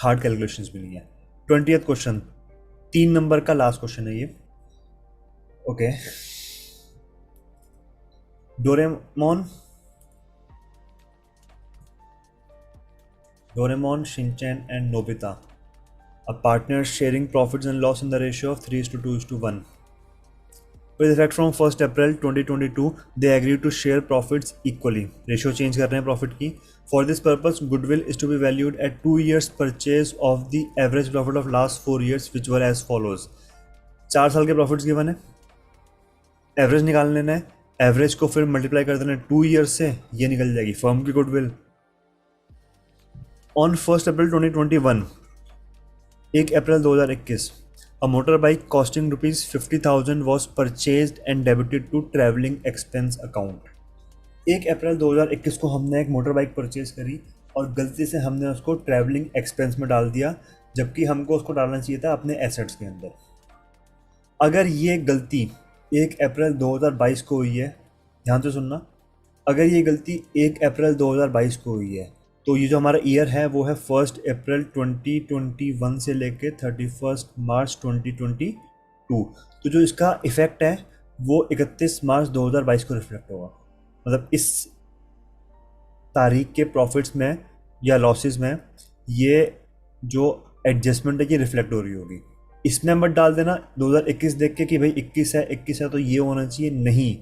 हार्ड कैलकुलेशंस भी नहीं है। 20th question. 3 नंबर का लास्ट क्वेश्चन है ये। Okay, Doraemon Shinchan and Nobita, a partner sharing profits and loss in the ratio of 3:2:1. With effect from 1st April 2022, they agreed to share profits equally. Ratio change कर रहे हैं profit की. For this purpose, goodwill is to be valued at 2 years purchase of the average profit of last 4 years, which were as follows. 4 साल के profits given है, average निकाल लेना है, एवरेज को फिर मल्टीप्लाई कर देना है 2 ईयर्स से, ये निकल जाएगी फर्म की goodwill. On 1 April 2021, 1 April 2021, a motorbike costing ₹50,000 was purchased and debited to traveling expense account. 1 अप्रैल 2021 को हमने एक मोटर बाइक परचेज करी और गलती से हमने उसको ट्रैवलिंग एक्सपेंस में डाल दिया, जबकि हमको उसको डालना चाहिए था अपने एसेट्स के अंदर। अगर ये गलती 1 अप्रैल 2022 को हुई है, ध्यान से सुनना, अगर ये गलती 1 अप्रैल 2022 को हुई है तो ये जो हमारा ईयर है वो है 1 अप्रैल 2021 से लेके 31 मार्च 2022। तो जो इसका इफेक्ट है वो 31 मार्च 2022 को रिफ्लेक्ट होगा। मतलब इस तारीख के प्रॉफिट्स में या लॉसेस में ये जो एडजस्टमेंट है ये रिफ्लेक्ट हो रही होगी। इसमें मत डाल देना 2021 देख के कि भाई 21 है तो ये होना चाहिए, नहीं।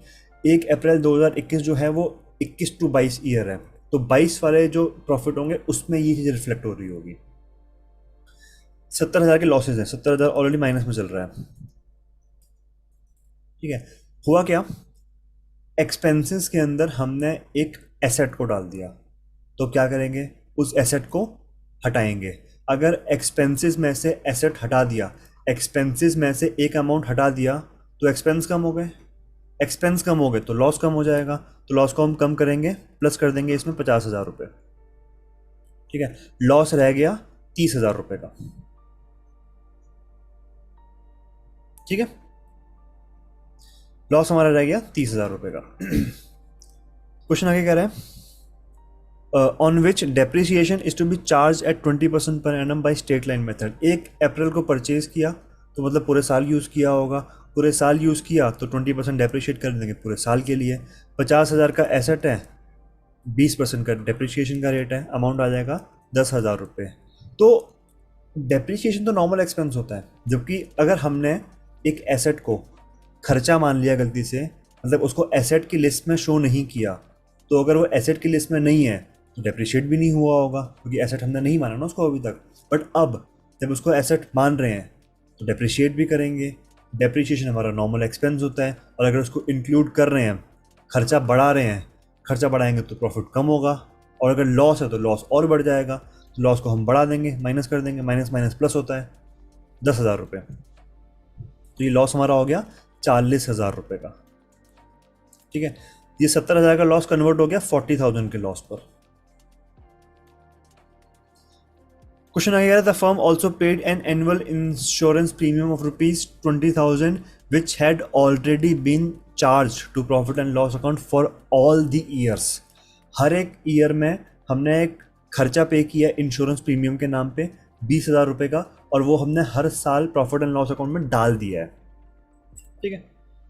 1 अप्रैल 2021 जो है वो 21 to 22 ईयर है, तो 22 वाले जो प्रॉफिट होंगे उसमें ये चीज़ रिफ्लेक्ट हो रही होगी। 70,000 के लॉसेज हैं, 70,000 ऑलरेडी माइनस में चल रहा है, ठीक है। हुआ क्या, एक्सपेंसेस के अंदर हमने एक एसेट को डाल दिया, तो क्या करेंगे, उस एसेट को हटाएंगे। अगर एक्सपेंसेस में से एसेट हटा दिया, एक्सपेंसेस में से एक अमाउंट हटा दिया तो एक्सपेंस कम हो गए, एक्सपेंस कम हो गए तो लॉस कम हो जाएगा, तो लॉस को हम कम करेंगे, प्लस कर देंगे इसमें 50,000 रुपये, ठीक है। लॉस रह गया 30,000 रुपये का, ठीक है। लॉस हमारा रह गया 30,000 रुपये का। क्वेश्चन आगे कह रहे हैं, on which depreciation is to be charge at 20% per annum by straight line method. 1 अप्रैल को परचेज किया तो मतलब पूरे साल यूज़ किया होगा, पूरे साल यूज़ किया तो 20% डेप्रिशिएट कर देंगे पूरे साल के लिए। 50,000 का एसेट है, 20% का डेप्रिशिएशन का रेट है, अमाउंट आ जाएगा 10,000 रुपये। तो डेप्रिशिएशन तो नॉर्मल एक्सपेंस होता है, जबकि अगर हमने एक एसेट को खर्चा मान लिया गलती से, मतलब उसको एसेट की लिस्ट में शो नहीं किया, तो अगर वो एसेट की लिस्ट में नहीं है तो डेप्रिशिएट भी नहीं हुआ होगा, क्योंकि एसेट हमने नहीं माना ना उसको अभी तक। बट अब जब उसको एसेट मान रहे हैं तो डेप्रिशिएट भी करेंगे। डेप्रिशिएशन हमारा नॉर्मल एक्सपेंस होता है, और अगर उसको इंक्लूड कर रहे हैं, खर्चा बढ़ा रहे हैं, खर्चा बढ़ाएंगे तो प्रॉफिट कम होगा, और अगर लॉस है तो लॉस और बढ़ जाएगा, तो लॉस को हम बढ़ा देंगे, माइनस कर देंगे, माइनस माइनस प्लस होता है 10,000 रुपये। तो ये लॉस हमारा हो गया 40,000 रुपये का, ठीक है। ये 70,000 का लॉस कन्वर्ट हो गया 40,000 के लॉस पर। क्वेश्चन आ गया, the firm also paid an annual insurance premium of ₹20,000 which had already been charge to profit and loss account for all the years. हर एक ईयर में हमने एक खर्चा पे किया इंश्योरेंस प्रीमियम के नाम पे 20,000 रुपये का, और वो हमने हर साल प्रॉफिट एंड लॉस अकाउंट में डाल दिया है, ठीक है।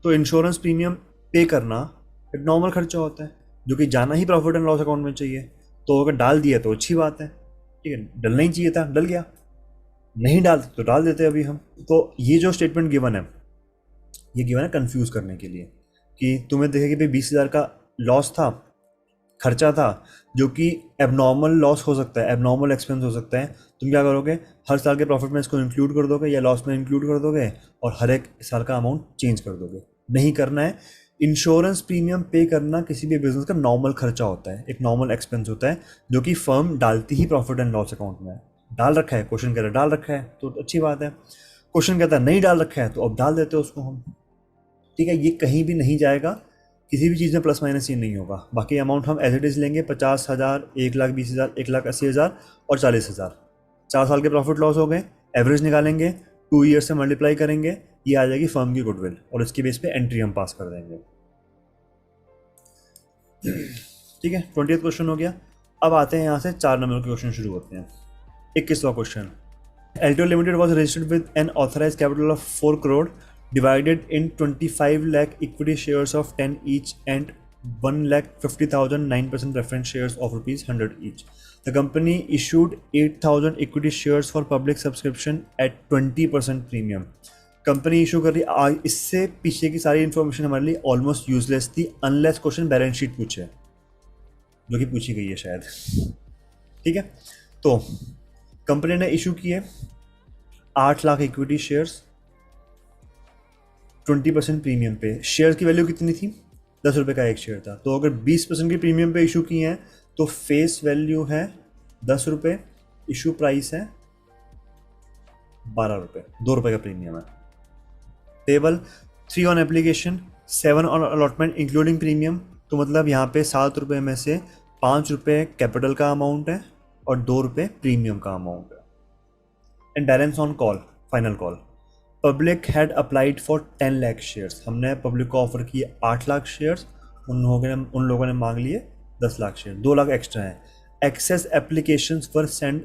तो इंश्योरेंस प्रीमियम पे करना एक नॉर्मल खर्चा होता है जो कि जाना ही प्रॉफिट एंड लॉस अकाउंट में चाहिए, तो अगर डाल दिया तो अच्छी बात है, ठीक है। डलना ही चाहिए था, डल गया, नहीं डालते तो डाल देते अभी हम। तो ये जो स्टेटमेंट गिवन है, ये गिवन है कंफ्यूज करने के लिए, कि तुम्हें देखे कि भाई 20,000 का लॉस था, खर्चा था, जो कि एबनॉर्मल लॉस हो सकता है, एबनॉर्मल एक्सपेंस हो सकता है। तुम क्या करोगे, हर साल के प्रॉफिट में इसको इंक्लूड कर दोगे या लॉस में इंक्लूड कर दोगे, और हर एक साल का अमाउंट चेंज कर दोगे। नहीं करना है। इंश्योरेंस प्रीमियम पे करना किसी भी बिजनेस का नॉर्मल खर्चा होता है, एक नॉर्मल एक्सपेंस होता है, जो कि फर्म डालती ही प्रॉफिट एंड लॉस अकाउंट में। डाल रखा है, क्वेश्चन कह रहा है डाल रखा है तो अच्छी बात है, क्वेश्चन कहता है नहीं डाल रखा है तो अब डाल देते हो उसको हम, ठीक है। ये कहीं भी नहीं जाएगा, किसी भी चीज़ में प्लस माइनस ये नहीं होगा। बाकी अमाउंट हम एज इट इज़ लेंगे, 50,000, 1,20,000, 1,80,000 और 40,000। 4 साल के प्रॉफिट लॉस हो गए, एवरेज निकालेंगे, 2 ईयर से मल्टीप्लाई करेंगे, ये आ जाएगी फर्म की गुडविल, और इसके बेस पे एंट्री हम पास कर देंगे, ठीक है। 20th क्वेश्चन हो गया। अब आते हैं यहाँ से 4 नंबर के क्वेश्चन शुरू होते हैं। 21वां question, LTO Limited was registered with an authorized capital of 4 crore divided in 25 lakh equity shares of 10 each and 1 lakh 50,000 9% preference shares of rupees 100 each. The company issued 8,000 equity shares for public subscription at 20% premium. Company issue कर रही, इससे पीछे की सारी information हमारे लिए almost useless थी unless question balance sheet पूछे, जो कि पूछी गई है शायद. ठीक है, तो कंपनी ने इशू किए 8 लाख इक्विटी शेयर्स 20% प्रीमियम पे. शेयर की वैल्यू कितनी थी? 10 रुपये का एक शेयर था. तो अगर 20% के प्रीमियम पे इशू किए हैं तो फेस वैल्यू है 10 रुपये, इशू प्राइस है 12 रुपये, 2 रुपये का प्रीमियम है. Table 3 on application, 7 on allotment including premium. तो मतलब यहाँ पे 7 रुपये में से 5 रुपये कैपिटल का अमाउंट है और 2 रुपये प्रीमियम का अमाउंट है. And balance on call, final call. Public had applied for 10 lakh shares. हमने पब्लिक को ऑफर किए 8 लाख शेयर्स, उन लोगों ने मांग लिए 10 लाख शेयर, 2 लाख एक्स्ट्रा हैं. Excess applications for send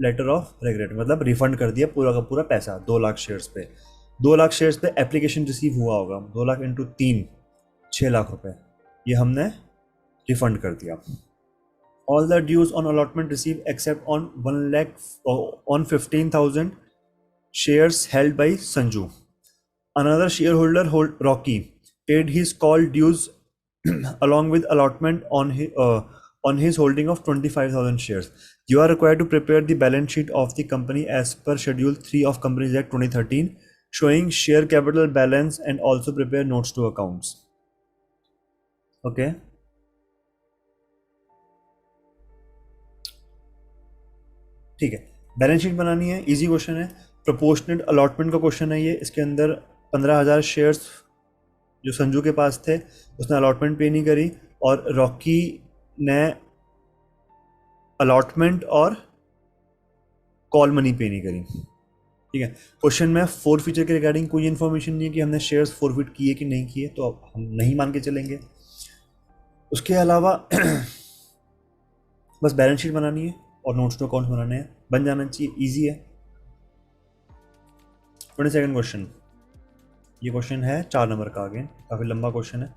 letter of regret, मतलब रिफंड कर दिया पूरा का पूरा पैसा 2 लाख शेयर्स पे. 2 लाख शेयर्स पे एप्लीकेशन रिसीव हुआ होगा, 2 लाख इंटू 3 6 लाख रुपए, ये हमने रिफंड कर दिया. All the dues on allotment received except on 1 lakh on 15,000 shares held by Sanju. Another shareholder, Rocky, paid his call dues along with allotment on his holding of 25,000 shares. You are required to prepare the balance sheet of the company as per Schedule 3 of Companies Act 2013, showing share capital balance and also prepare notes to accounts. Okay. ठीक है, balance sheet बनानी है, easy question है. Proportionate allotment का question है ये. इसके अंदर 15,000 शेयर्स जो संजू के पास थे, उसने अलॉटमेंट पे नहीं करी और रॉकी ने अलॉटमेंट और कॉल मनी पे नहीं करी. ठीक है, क्वेश्चन में फोर फीचर के रिगार्डिंग कोई इन्फॉर्मेशन नहीं है कि हमने शेयर्स फॉरफिट किए कि नहीं किए, तो अब हम नहीं मान के चलेंगे. उसके अलावा बस बैलेंस शीट बनानी है और नोट्स टू अकाउंट बनाने हैं, बन जाना चाहिए, इजी है. 22nd क्वेश्चन, ये क्वेश्चन है 4 नंबर का, आगे काफ़ी लंबा क्वेश्चन है.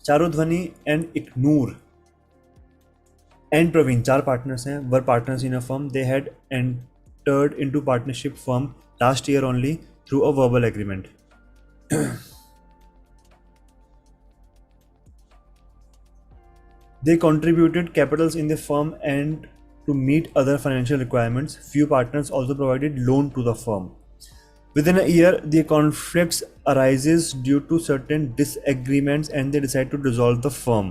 चारुध्वनि एंड इकनूर एंड प्रवीण 4 पार्टनर्स हैं. वर partners in a firm. They had entered into partnership firm last year only through a verbal agreement. They contributed capitals in the firm and to meet other financial requirements. Few partners also provided loan to the firm. Within a year, the conflicts arises due to certain disagreements and they decide to dissolve the firm.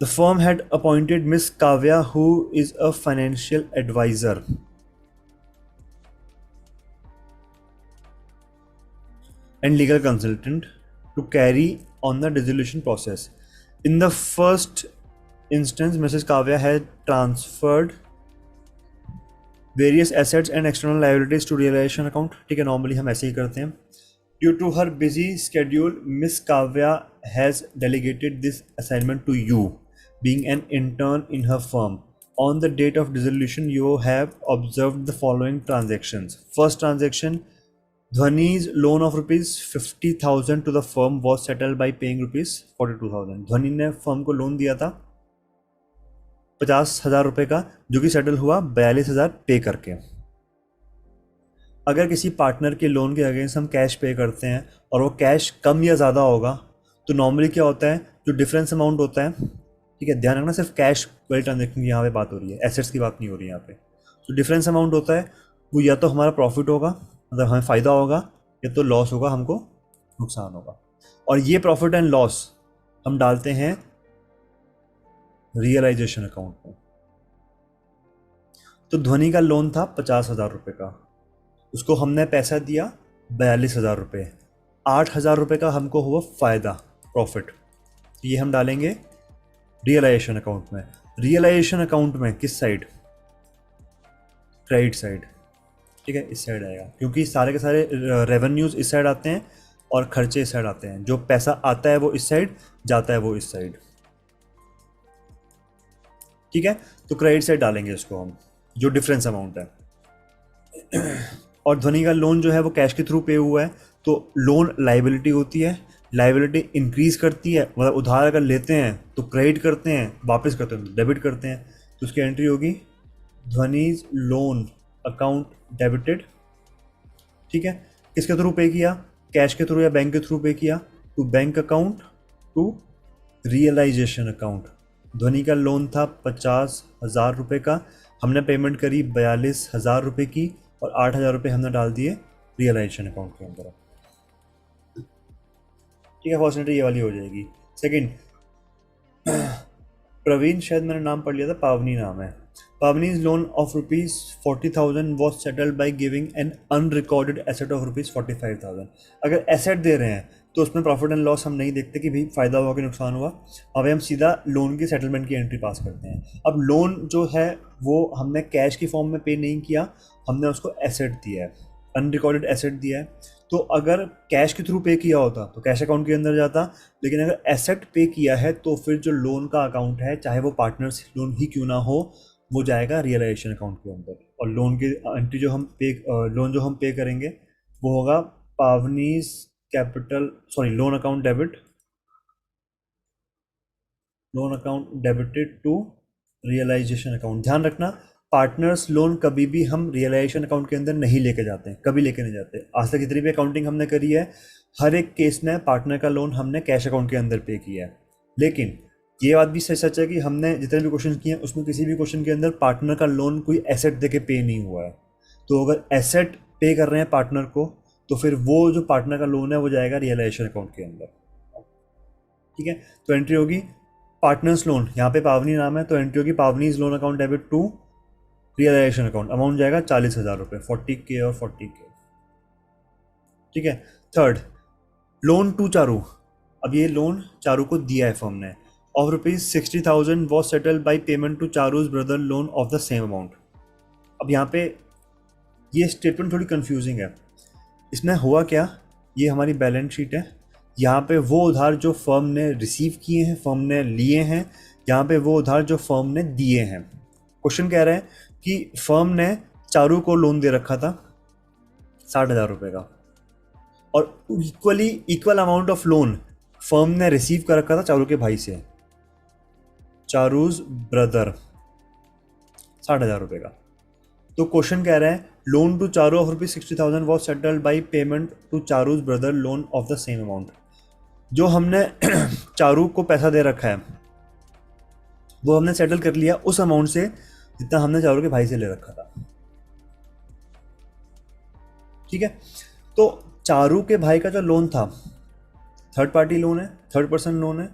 The firm had appointed Miss Kavya, who is a financial advisor. And legal consultant to carry on the dissolution process. In the first instance, Mrs. Kavya had transferred various assets and external liabilities to realization account. ठीक है, normally हम ऐसे ही करते हैं. Due to her busy schedule, Miss Kavya has delegated this assignment to you, being an intern in her firm. On the date of dissolution, you have observed the following transactions. First transaction, Dhwani's loan of rupees 50,000 to the firm was settled by paying rupees 42,000. ध्वनि ने firm को loan दिया था 50,000 रुपये का, जो कि settle हुआ 42,000 पे करके. अगर किसी पार्टनर के लोन के अगेंस्ट हम कैश पे करते हैं और वो कैश कम या ज़्यादा होगा, तो नॉर्मली क्या होता है, जो डिफरेंस अमाउंट होता है, ठीक है, ध्यान रखना सिर्फ कैश वाली ट्रांजेक्शन की यहाँ पे बात हो रही है, एसेट्स की बात नहीं हो रही है यहाँ पे. तो डिफरेंस अमाउंट होता है वो या तो हमारा प्रॉफिट होगा, मतलब हमें फ़ायदा होगा, या तो लॉस होगा, हमको नुकसान होगा. और ये प्रॉफिट एंड लॉस हम डालते हैं रियलाइजेशन अकाउंट में. तो ध्वनि का लोन था 50,000 रुपये का, उसको हमने पैसा दिया 42,000 रुपये. 8,000 रुपये का हमको हुआ फ़ायदा, प्रॉफिट. तो ये हम डालेंगे रियलाइजेशन अकाउंट में. रियलाइजेशन अकाउंट में किस साइड? Credit side. ठीक है, इस साइड आएगा, क्योंकि सारे के सारे रेवेन्यूज इस साइड आते हैं और खर्चे इस साइड आते हैं. जो पैसा आता है वो इस साइड, जाता है वो इस साइड. ठीक है, तो क्रेडिट साइड डालेंगे इसको हम, जो डिफरेंस अमाउंट है। और ध्वनि का लोन जो है वो कैश के थ्रू पे हुआ है, तो लोन लाइबिलिटी होती है, लाइबिलिटी इंक्रीज करती है, मतलब उधार अगर लेते हैं तो क्रेडिट करते हैं, वापस करते हैं तो डेबिट करते हैं। तो उसकी एंट्री होगी ध्वनिज लोन अकाउंट डेबिटेड। ठीक है, किसके थ्रू पे किया, कैश के थ्रू या बैंक के थ्रू पे किया, to bank account to realisation account. Dhwani का लोन था 50,000 रुपये का, हमने पेमेंट करी 42,000 रुपये की, और 8,000 रुपये हमने डाल दिए रियलाइजेशन अकाउंट के अंदर। ठीक है, फर्स्ट एंट्री ये वाली हो जाएगी। सेकंड, प्रवीण, शायद मैंने नाम पढ़ लिया था, पावनी नाम है। Pavani's loan of ₹40,000 was settled by giving an unrecorded asset of ₹45,000। अगर एसेट दे रहे हैं तो उसमें प्रॉफिट एंड लॉस हम नहीं देखते कि भाई फ़ायदा हुआ कि नुकसान हुआ, अभी हम सीधा लोन की सेटलमेंट की एंट्री पास करते हैं। अब लोन जो है वो हमने कैश की फॉर्म में पे नहीं किया, हमने उसको एसेट दिया है, अनरिकॉर्डेड एसेट दिया है। तो अगर कैश के थ्रू पे किया होता तो कैश अकाउंट के अंदर जाता, लेकिन अगर एसेट पे किया है तो फिर जो लोन का अकाउंट है, चाहे वो पार्टनर्स लोन ही क्यों ना हो, वो जाएगा रियलाइजेशन अकाउंट के अंदर। और लोन की एंट्री जो हम पे लोन जो हम पे करेंगे वो होगा Pavani's capital loan account debit, loan account debited to realisation account. ध्यान रखना, पार्टनर्स लोन कभी भी हम रियलाइजेशन अकाउंट के अंदर नहीं लेके जाते हैं, कभी लेके नहीं जाते। आज तक जितनी भी अकाउंटिंग हमने करी है, हर एक केस में पार्टनर का लोन हमने कैश अकाउंट के अंदर पे किया है। लेकिन ये बात भी सच है कि हमने जितने भी क्वेश्चन किए हैं उसमें किसी भी क्वेश्चन के अंदर पार्टनर का लोन कोई एसेट दे के पे नहीं हुआ है। तो अगर एसेट पे कर रहे हैं पार्टनर को, तो फिर वो जो पार्टनर का लोन है वो जाएगा रियलाइजेशन अकाउंट के अंदर। ठीक है, तो एंट्री होगी पार्टनर्स लोन, यहाँ पे पावनी नाम है तो एंट्री होगी Pavani's loan account debit to realisation account. Amount जाएगा 40,000 रुपये, 40K और 40K। ठीक है, थर्ड, लोन टू चारू। अब ये लोन चारू को दिया है फर्म ने, of ₹60,000 was settled by payment to Charu's brother loan of the same amount. अब यहाँ पे ये स्टेटमेंट थोड़ी कंफ्यूजिंग है। इसमें हुआ क्या, ये हमारी बैलेंस शीट है, यहाँ पे वो उधार जो फर्म ने रिसीव किए हैं, फर्म ने लिए हैं, यहाँ पे वो उधार जो फर्म ने दिए हैं। क्वेश्चन कह रहा है कि फर्म ने चारू को लोन दे रखा था 60,000 रुपये का, और equal amount of loan firm ने रिसीव कर रखा था चारू के भाई से, चारूज ब्रदर, 60,000 रुपये का। तो क्वेश्चन कह रहा है loan to Charu of ₹60,000 was settled by payment to Charu's brother loan of the same amount. जो हमने चारू को पैसा दे रखा है वो हमने सेटल कर लिया उस अमाउंट से जितना हमने चारू के भाई से ले रखा था। ठीक है, तो चारू के भाई का जो लोन था, थर्ड पार्टी लोन है, थर्ड पर्सन लोन है,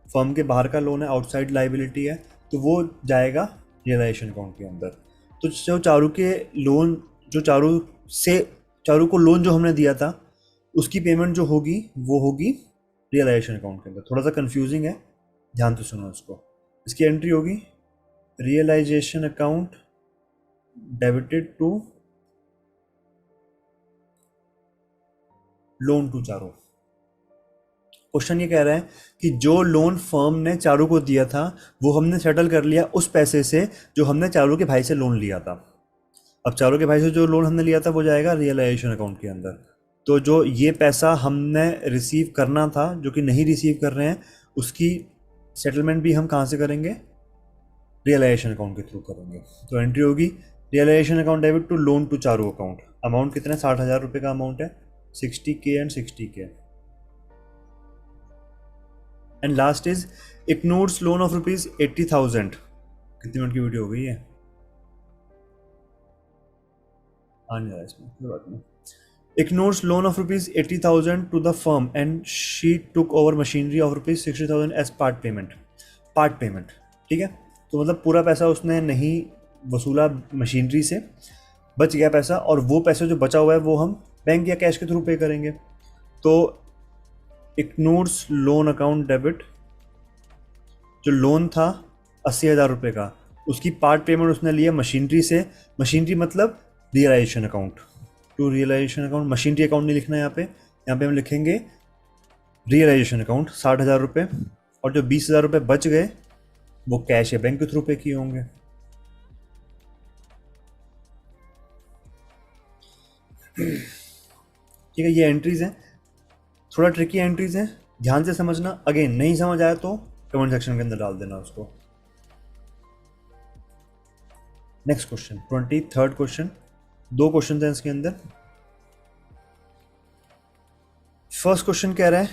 फर्म के बाहर का लोन है, आउटसाइड लाइबिलिटी है, तो वो जाएगा रियलाइजेशन अकाउंट के अंदर। तो जो चारू के लोन, जो चारू को लोन जो हमने दिया था उसकी पेमेंट जो होगी वो होगी रियलाइजेशन अकाउंट के अंदर। थोड़ा सा कंफ्यूजिंग है, ध्यान से सुनो इसको। इसकी एंट्री होगी realization account debited to loan to Charu. Question ये कह रहा है कि जो लोन फर्म ने चारू को दिया था वो हमने सेटल कर लिया उस पैसे से जो हमने चारू के भाई से लोन लिया था। अब चारू के भाई से जो लोन हमने लिया था वो जाएगा रियलाइजेशन अकाउंट के अंदर। तो जो ये पैसा हमने रिसीव करना था जो कि नहीं रिसीव कर रहे हैं, उसकी सेटलमेंट भी हम कहाँ से करेंगे, रियलाइजेशन अकाउंट के थ्रू करेंगे। तो एंट्री होगी realization account debit to loan to Charu account. Amount कितना है, 60,000 रुपये का अमाउंट है, 60K and 60K। And last is ignores loan of ₹80,000। कितनी मिनट की वीडियो हो गई है, आने जा रहा है इसमें, कोई बात नहीं। Ignores loan of ₹80,000 to the firm and she took over machinery of ₹60,000 as part payment. ठीक है, तो मतलब पूरा पैसा उसने नहीं वसूला मशीनरी से, बच गया पैसा, और वो पैसा जो बचा हुआ है वो हम बैंक या कैश के थ्रू पे करेंगे। तो इग्नोर्स लोन अकाउंट डेबिट, जो लोन था 80,000 रुपये का, उसकी पार्ट पेमेंट उसने लिया मशीनरी से, मशीनरी मतलब realization account, to realisation account. Machinery account नहीं लिखना है यहाँ पे हम लिखेंगे रियलाइजेशन अकाउंट 60,000 रुपये, और जो 20,000 रुपये बच गए वो कैश या बैंक के थ्रू पे किए होंगे। ठीक है, ये एंट्रीज हैं, थोड़ा ट्रिकी एंट्रीज हैं, ध्यान से समझना। अगेन नहीं समझ आया तो कमेंट सेक्शन के अंदर डाल देना उसको। Next question, 23rd question. दो क्वेश्चन हैं इसके अंदर। फर्स्ट क्वेश्चन कह रहा है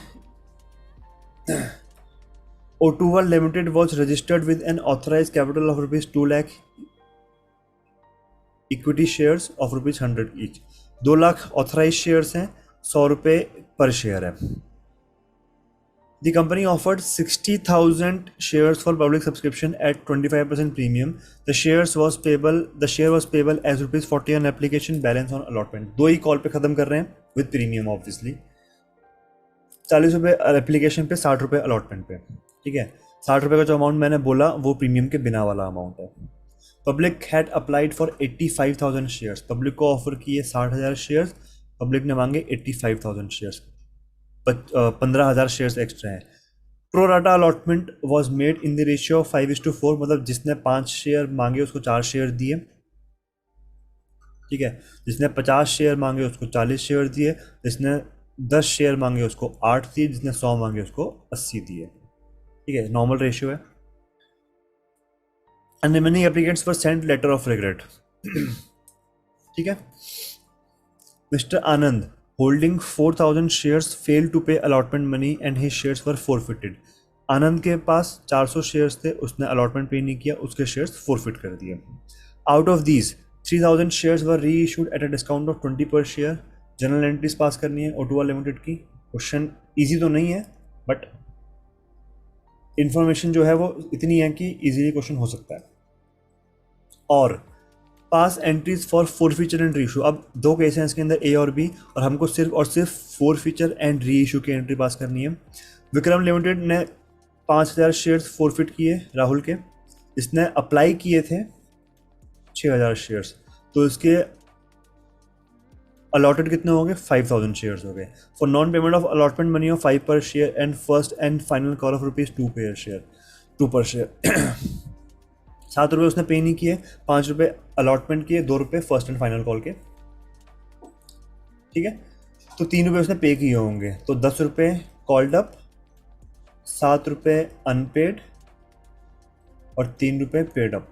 O2 Limited was registered with an authorized capital of rupees 2 lakh, equity shares of rupees 100 each. 2 lakh authorise shares हैं, 100 रुपये पर शेयर है। The company offered 60,000 shares for public subscription at 25% premium. The share was payable as rupees 40 on application, balance on allotment. दो ही call पे खत्म कर रहे हैं विद प्रीमियम ऑब्वियसली। 40 रुपये एप्लीकेशन पे, 60 रुपये अलॉटमेंट पे। ठीक है, 60 रुपये का जो अमाउंट मैंने बोला वो प्रीमियम के बिना वाला अमाउंट है। Public had applied for 85,000 shares. Public को ऑफर किए 60,000 शेयर्स, पब्लिक ने मांगे 85,000 शेयर्स, 15,000 शेयर्स एक्स्ट्रा हैं। Pro rata allotment was made in the ratio of 5:4, मतलब जिसने 5 शेयर मांगे उसको 4 शेयर दिए। ठीक है, जिसने 50 शेयर मांगे उसको 40 शेयर दिए, जिसने 10 शेयर मांगे उसको 8 दिए, जिसने 100 मांगे उसको 80 दिए। ठीक है, नॉर्मल रेशियो है। And remaining applicants were sent letter of regret. ठीक है, mister Anand holding 4,000 shares fail to pay allotment money and his shares were forfeited. Anand के पास 400 शेयर्स थे, उसने अलॉटमेंट पे नहीं किया, उसके शेयर्स फॉरफिट कर दिए। Out of these 3,000 shares were reissued at a discount of 20 per share. General entries pass करनी है O2 लिमिटेड की। क्वेश्चन ईजी तो नहीं है, बट इंफॉर्मेशन जो है वो इतनी है कि इजीली क्वेश्चन हो सकता है। और पास entries for forfeiture and re issue. अब दो केस हैं इसके अंदर, ए और बी, और हमको सिर्फ और सिर्फ फॉरफीचर एंड री इशू की एंट्री पास करनी है। विक्रम लिमिटेड ने 5,000 शेयर्स फॉरफिट किए राहुल के, इसने अप्लाई किए थे 6,000 शेयर्स, तो इसके अलॉटेड कितने हो गए? 5,000 शेयर्स हो गए। For non payment of allotment money of 5 पर share and first and final call of rupees 2 पर शेयर। 7 रुपये उसने पे नहीं किए, 5 रुपये अलॉटमेंट किए, 2 रुपये फर्स्ट एंड फाइनल कॉल के। ठीक है, तो 3 रुपये उसने पे किए होंगे, तो 10 रुपये कॉल्ड अप, 7 रुपये अनपेड और 3 रुपये पेड अप।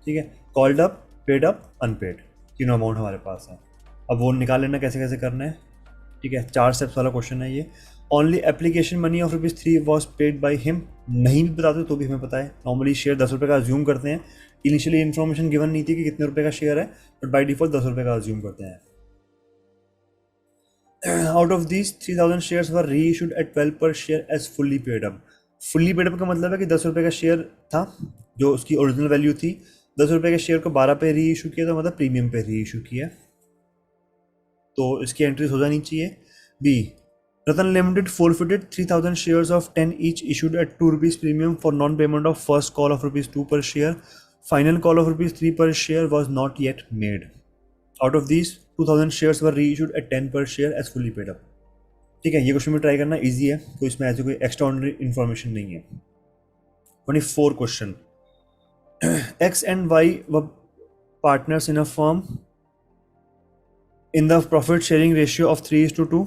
ठीक है, called up, paid up, unpaid, तीनों अमाउंट हमारे पास है। अब वो निकाल लेना कैसे कैसे करना है। ठीक है, 4 स्टेप्स वाला क्वेश्चन है ये। Only application money of rupees 3 was paid by him. नहीं भी बताते तो भी हमें पता है। नॉर्मली शेयर 10 रुपये का अज्यूम करते हैं। इनिशियली इन्फॉर्मेशन गिवन नहीं थी कि कितने रुपये का शेयर है, बट बाई डिफॉल्ट 10 रुपये का अज्यूम करते हैं। Out of these 3,000 shares were reissued at 12 per share as fully paid up. Fully paid up का मतलब है कि 10 रुपये का शेयर था जो उसकी ओरिजिनल वैल्यू थी, 10 रुपये के शेयर को 12 पे री इशू किया, तो मतलब प्रीमियम पे री इशू किया, तो इसकी एंट्रीज हो जानी चाहिए। B, Ratan Limited forfeited 3,000 shares of 10 each issued at 2 rupees premium for non-payment of first call of rupees 2 per share. Final call of rupees 3 per share was not yet made. Out of these, 2,000 shares were reissued at 10 per share as fully paid up. ठीक है, ये question में try करना easy है, कोई इसमें ऐसी कोई एक्स्ट्राऑर्डिनरी इन्फॉर्मेशन नहीं है। 24 question. X and Y were partners in a firm in the profit sharing ratio of 3:2.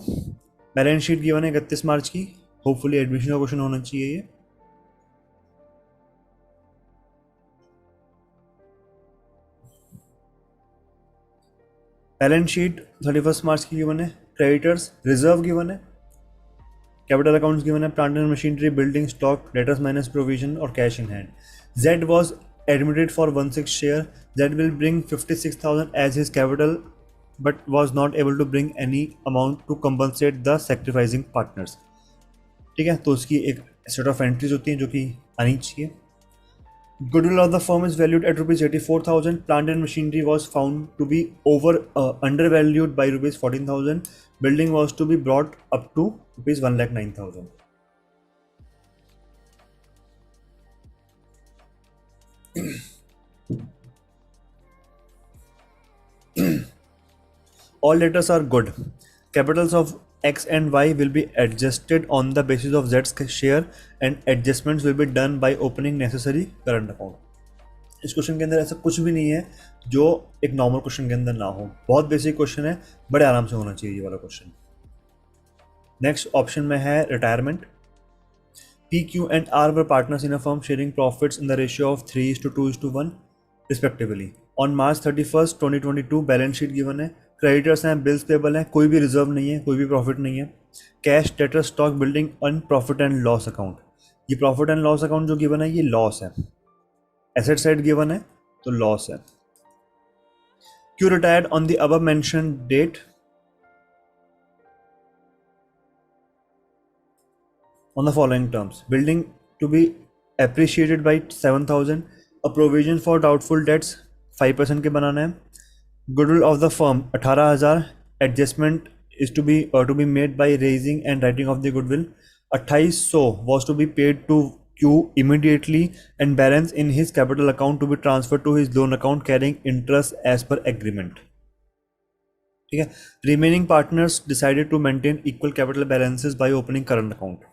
Balance sheet given है 31 मार्च की। होपफुली एडमिशन का क्वेश्चन होना चाहिए ये। बैलेंस शीट 31 मार्च की गिवन है। क्रेडिटर्स रिजर्व गिवन है, कैपिटल अकाउंट्स गिवन है, plant and machinery, building, stock, debtors minus provision और cash in hand. Z was admitted for 16 share. Z will bring 56,000 as his capital but was not able to bring any amount to compensate the sacrificing partners. ठीक है, तो उसकी एक set of entries होती हैं जो कि आनी चाहिए। Goodwill of the firm is valued at rupees 84,000. Plant and machinery was found to be undervalued by rupees 14,000. Building was to be brought up to rupees 1,09,000. All debtors are good. Capitals of X and Y will be adjusted on the basis of Z's share and adjustments will be done by opening necessary current account. इस question के अंदर ऐसा कुछ भी नहीं है जो एक नॉर्मल क्वेश्चन के अंदर ना हो, बहुत बेसिक क्वेश्चन है, बड़े आराम से होना चाहिए ये वाला क्वेश्चन. नेक्स्ट ऑप्शन में है retirement. P, Q and R were partners in a firm sharing profits in the ratio of 3:2:1 respectively. On March 31st 2022 balance sheet given है, क्रेडिटर्स हैं, बिल्स पेबल हैं, कोई भी रिजर्व नहीं है, कोई भी प्रॉफिट नहीं है. Cash, debtor, stock building on profit and loss account. ये प्रॉफिट एंड लॉस अकाउंट जो गिवन है ये लॉस है. एसेट साइड गिवन है तो लॉस है. Q retired on the above mentioned date on the following terms: building to be appreciated by 7,000, a provision for doubtful debts 5% के बनाना है, goodwill of the firm 18,000, adjustment is to be made by raising and writing of the goodwill. 2800 was to be paid to Q immediately and balance in his capital account to be transferred to his loan account carrying interest as per agreement. ठीक है. Remaining partners decided to maintain equal capital balances by opening current account.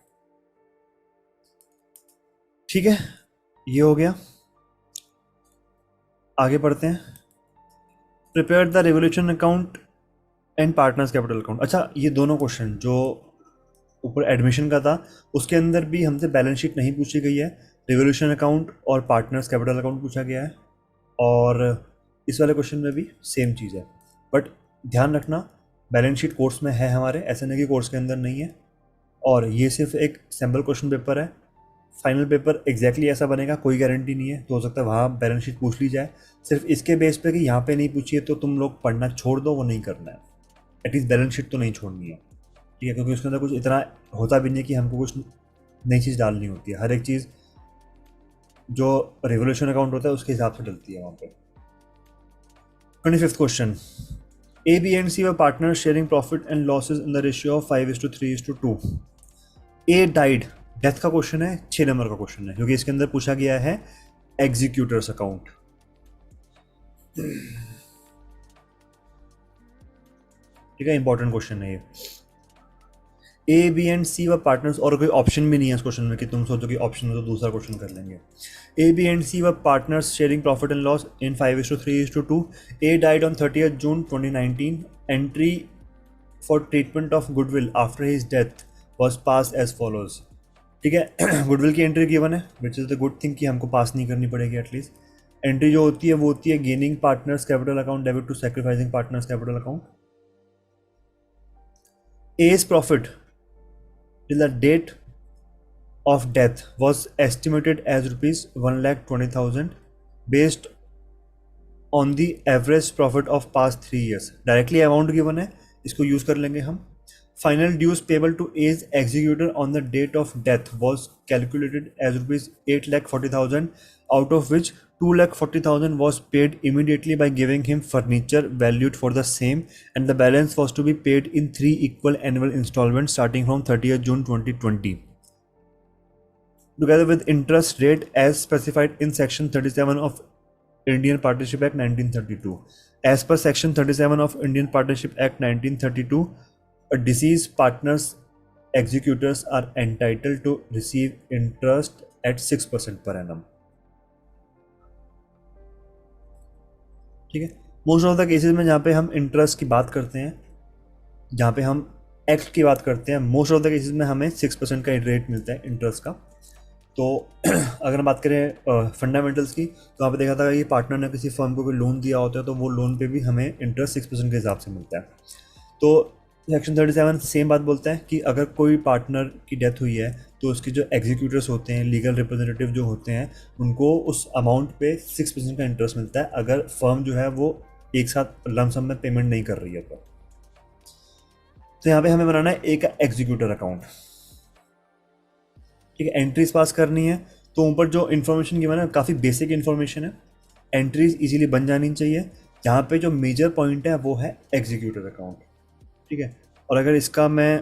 ठीक है, ये हो गया. आगे बढ़ते हैं. Prepare the revolution account and partners capital account. अच्छा, ये दोनों क्वेश्चन जो ऊपर एडमिशन का था उसके अंदर भी हमसे बैलेंस शीट नहीं पूछी गई है, रेवोल्यूशन अकाउंट और पार्टनर्स कैपिटल अकाउंट पूछा गया है, और इस वाले क्वेश्चन में भी सेम चीज़ है. बट ध्यान रखना, बैलेंस शीट कोर्स में है हमारे, ऐसा नहीं कि कोर्स के अंदर नहीं है, और ये सिर्फ एक सैम्पल क्वेश्चन पेपर है. फाइनल पेपर एग्जैक्टली ऐसा बनेगा कोई गारंटी नहीं है, तो हो सकता है वहाँ बैलेंस शीट पूछ ली जाए. सिर्फ इसके बेस पे कि यहाँ पे नहीं पूछी है तो तुम लोग पढ़ना छोड़ दो, वो नहीं करना है. एटलीस्ट बैलेंस शीट तो नहीं छोड़नी है, ठीक है, क्योंकि उसके अंदर कुछ इतना होता भी नहीं कि हमको कुछ नई चीज़ डालनी होती है. हर एक चीज़ जो रेवोल्यूशन अकाउंट होता है उसके हिसाब से डलती है वहाँ पे. 25th question. A, B and C were partners sharing profit and losses in the ratio of 5:3:2. A died. Death का क्वेश्चन है, 6 नंबर का क्वेश्चन है, क्योंकि इसके अंदर पूछा गया है एग्जीक्यूटर्स अकाउंट. ठीक है, इंपॉर्टेंट क्वेश्चन है ये. ए, बी एंड सी व पार्टनर्स, और कोई ऑप्शन भी नहीं है इस क्वेश्चन में कि तुम सोचो कि ऑप्शन में तो दूसरा क्वेश्चन कर लेंगे. ए, बी एंड सी व partners sharing profit and loss in 5:3:2. A died on 30th June 2019. Entry for treatment of goodwill after his death was pass as follows. ठीक है, गुडविल की एंट्री गिवन है, which is the good thing कि हमको पास नहीं करनी पड़ेगी. At least entry जो होती है वो होती है gaining partners capital account debit to sacrificing partners capital account. As profit till the date of death was estimated as rupees 1,20,000 based on the average profit of past 3 years. Directly amount given है, इसको use कर लेंगे हम. Final dues payable to as executor on the date of death was calculated as rupees 8,40,000, out of which 2,40,000 was paid immediately by giving him furniture valued for the same, and the balance was to be paid in 3 equal annual installments starting from 30th June 2020, together with interest rate as specified in Section 37 of Indian Partnership Act 1932. As per Section 37 of Indian Partnership Act 1932, a deceased partner's executors are entitled to receive interest at 6% per annum. ठीक है, most of the cases में जहाँ पे हम interest की बात करते हैं, जहाँ पे हम एक्ट की बात करते हैं, मोस्ट ऑफ द केसेस में हमें 6% का रेट मिलता है इंटरेस्ट का. तो अगर हम बात करें फंडामेंटल्स की, तो वहाँ पे देखा था कि पार्टनर ने किसी फर्म को कोई लोन दिया होता है तो वो लोन पे भी हमें इंटरेस्ट 6% के हिसाब से मिलता है. तो सेक्शन 37 सेम बात बोलता है कि अगर कोई पार्टनर की डेथ हुई है तो उसके जो एग्जीक्यूटर्स होते हैं, लीगल रिप्रेजेंटेटिव जो होते हैं, उनको उस अमाउंट पे 6% का इंटरेस्ट मिलता है अगर फर्म जो है वो एक साथ लमसम में पेमेंट नहीं कर रही है. तो यहाँ पे हमें बनाना है एक एग्जीक्यूटर अकाउंट. ठीक है, एंट्रीज पास करनी है. तो ऊपर जो इन्फॉर्मेशन गिवन है काफ़ी बेसिक इन्फॉर्मेशन है, एंट्रीज इजीली बन जानी चाहिए. यहाँ पे जो मेजर पॉइंट है वो है एग्जीक्यूटर अकाउंट. ठीक है, और अगर इसका मैं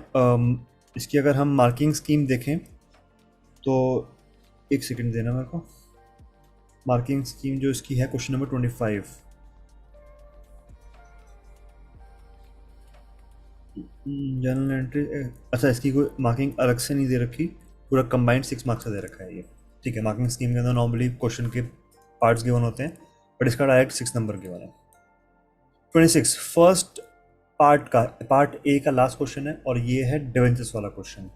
इसकी अगर हम मार्किंग स्कीम देखें तो एक सेकंड देना मेरे को. मार्किंग स्कीम जो इसकी है क्वेश्चन नंबर 25. जर्नल एंट्री, अच्छा इसकी कोई मार्किंग अलग से नहीं दे रखी, पूरा कंबाइंड 6 मार्क्स का दे रखा है ये। ठीक है, मार्किंग स्कीम के अंदर नॉर्मली क्वेश्चन के पार्ट्स गिवन होते हैं, बट इसका डायरेक्ट 6 नंबर गिवन है। 26 फर्स्ट पार्ट का, पार्ट ए का लास्ट क्वेश्चन है और ये है डिवेंचर्स वाला question.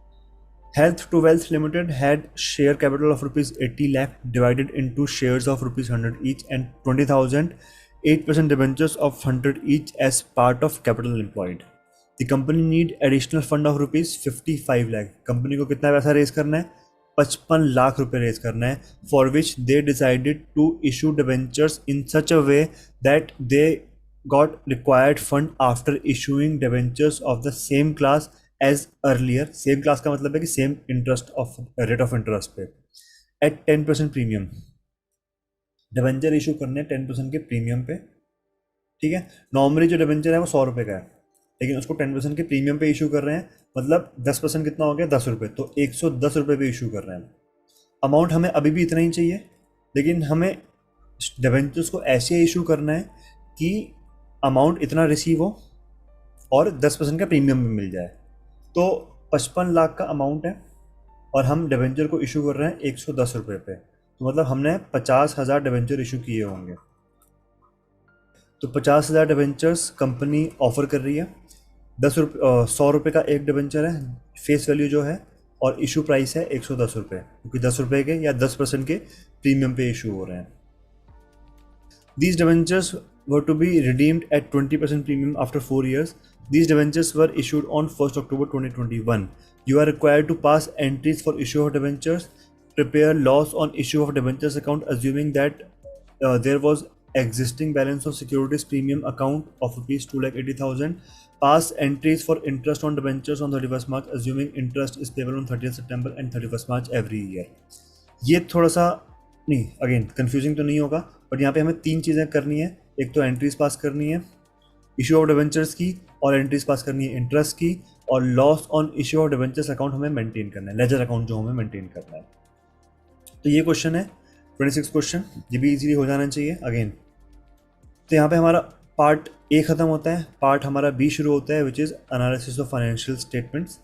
Health to Wealth Limited had share capital of rupees 80 lakh divided into shares of rupees 100 each and 20,000 8% debentures of 100 each as part of capital employed. The company need additional fund of rupees 55 lakh. Company को कितना पैसा raise करना है? 55 लाख रुपए raise करना है, for which they decided to issue debentures in such a way that they got required fund after issuing debentures of the same class as earlier. Same class का मतलब है कि same interest of rate of interest पे at 10% premium. Debenture issue करने 10% के premium पे। ठीक है, नॉर्मली जो डिबेंचर है वो 100 रुपये का है, लेकिन उसको 10% के प्रीमियम पे इशू कर रहे हैं, मतलब 10% कितना हो गया? 10 रुपये, तो 110 रुपये पे इशू कर रहे हैं। अमाउंट हमें अभी भी इतना ही चाहिए, लेकिन हमें डिबेंचर्स को ऐसे इशू करना है कि अमाउंट इतना रिसीव हो और 10% का प्रीमियम भी मिल जाए। तो 55 लाख का अमाउंट है और हम डिबेंचर को इशू कर रहे हैं 110 रुपये पे, तो मतलब हमने 50,000 डिबेंचर इशू किए होंगे। तो 50,000 डिबेंचर्स कंपनी ऑफर कर रही है। 100 रुपये का एक डिबेंचर है फेस वैल्यू जो है, और इशू प्राइस है 110 रुपये, क्योंकि 10 रुपये के या 10% के प्रीमियम पे इशू हो रहे हैं। These debentures were to be redeemed at 20% premium after 4 years. These debentures were issued on 1st October 2021. You are required to pass entries for issue of debentures, prepare loss on issue of debentures account assuming that there was existing balance of securities premium account of rupees 2,80,000. Pass entries for interest on debentures on 31st March assuming interest is payable on 30th September and 31st March every year. ये थोड़ा सा नहीं, again confusing तो नहीं होगा, but यहाँ पे हमें 3 चीज़ें करनी है। एक तो एंट्रीज पास करनी है इशू ऑफ डिबेंचर्स की, और एंट्रीज पास करनी है इंटरेस्ट की, और loss on issue of debentures account हमें मेंटेन करना है, लेजर अकाउंट जो हमें मेंटेन करना है। तो ये क्वेश्चन है 26 क्वेश्चन, ये भी इजीली हो जाना चाहिए अगेन। तो यहाँ पे हमारा पार्ट ए खत्म होता है, पार्ट हमारा बी शुरू होता है, which is analysis of financial statements.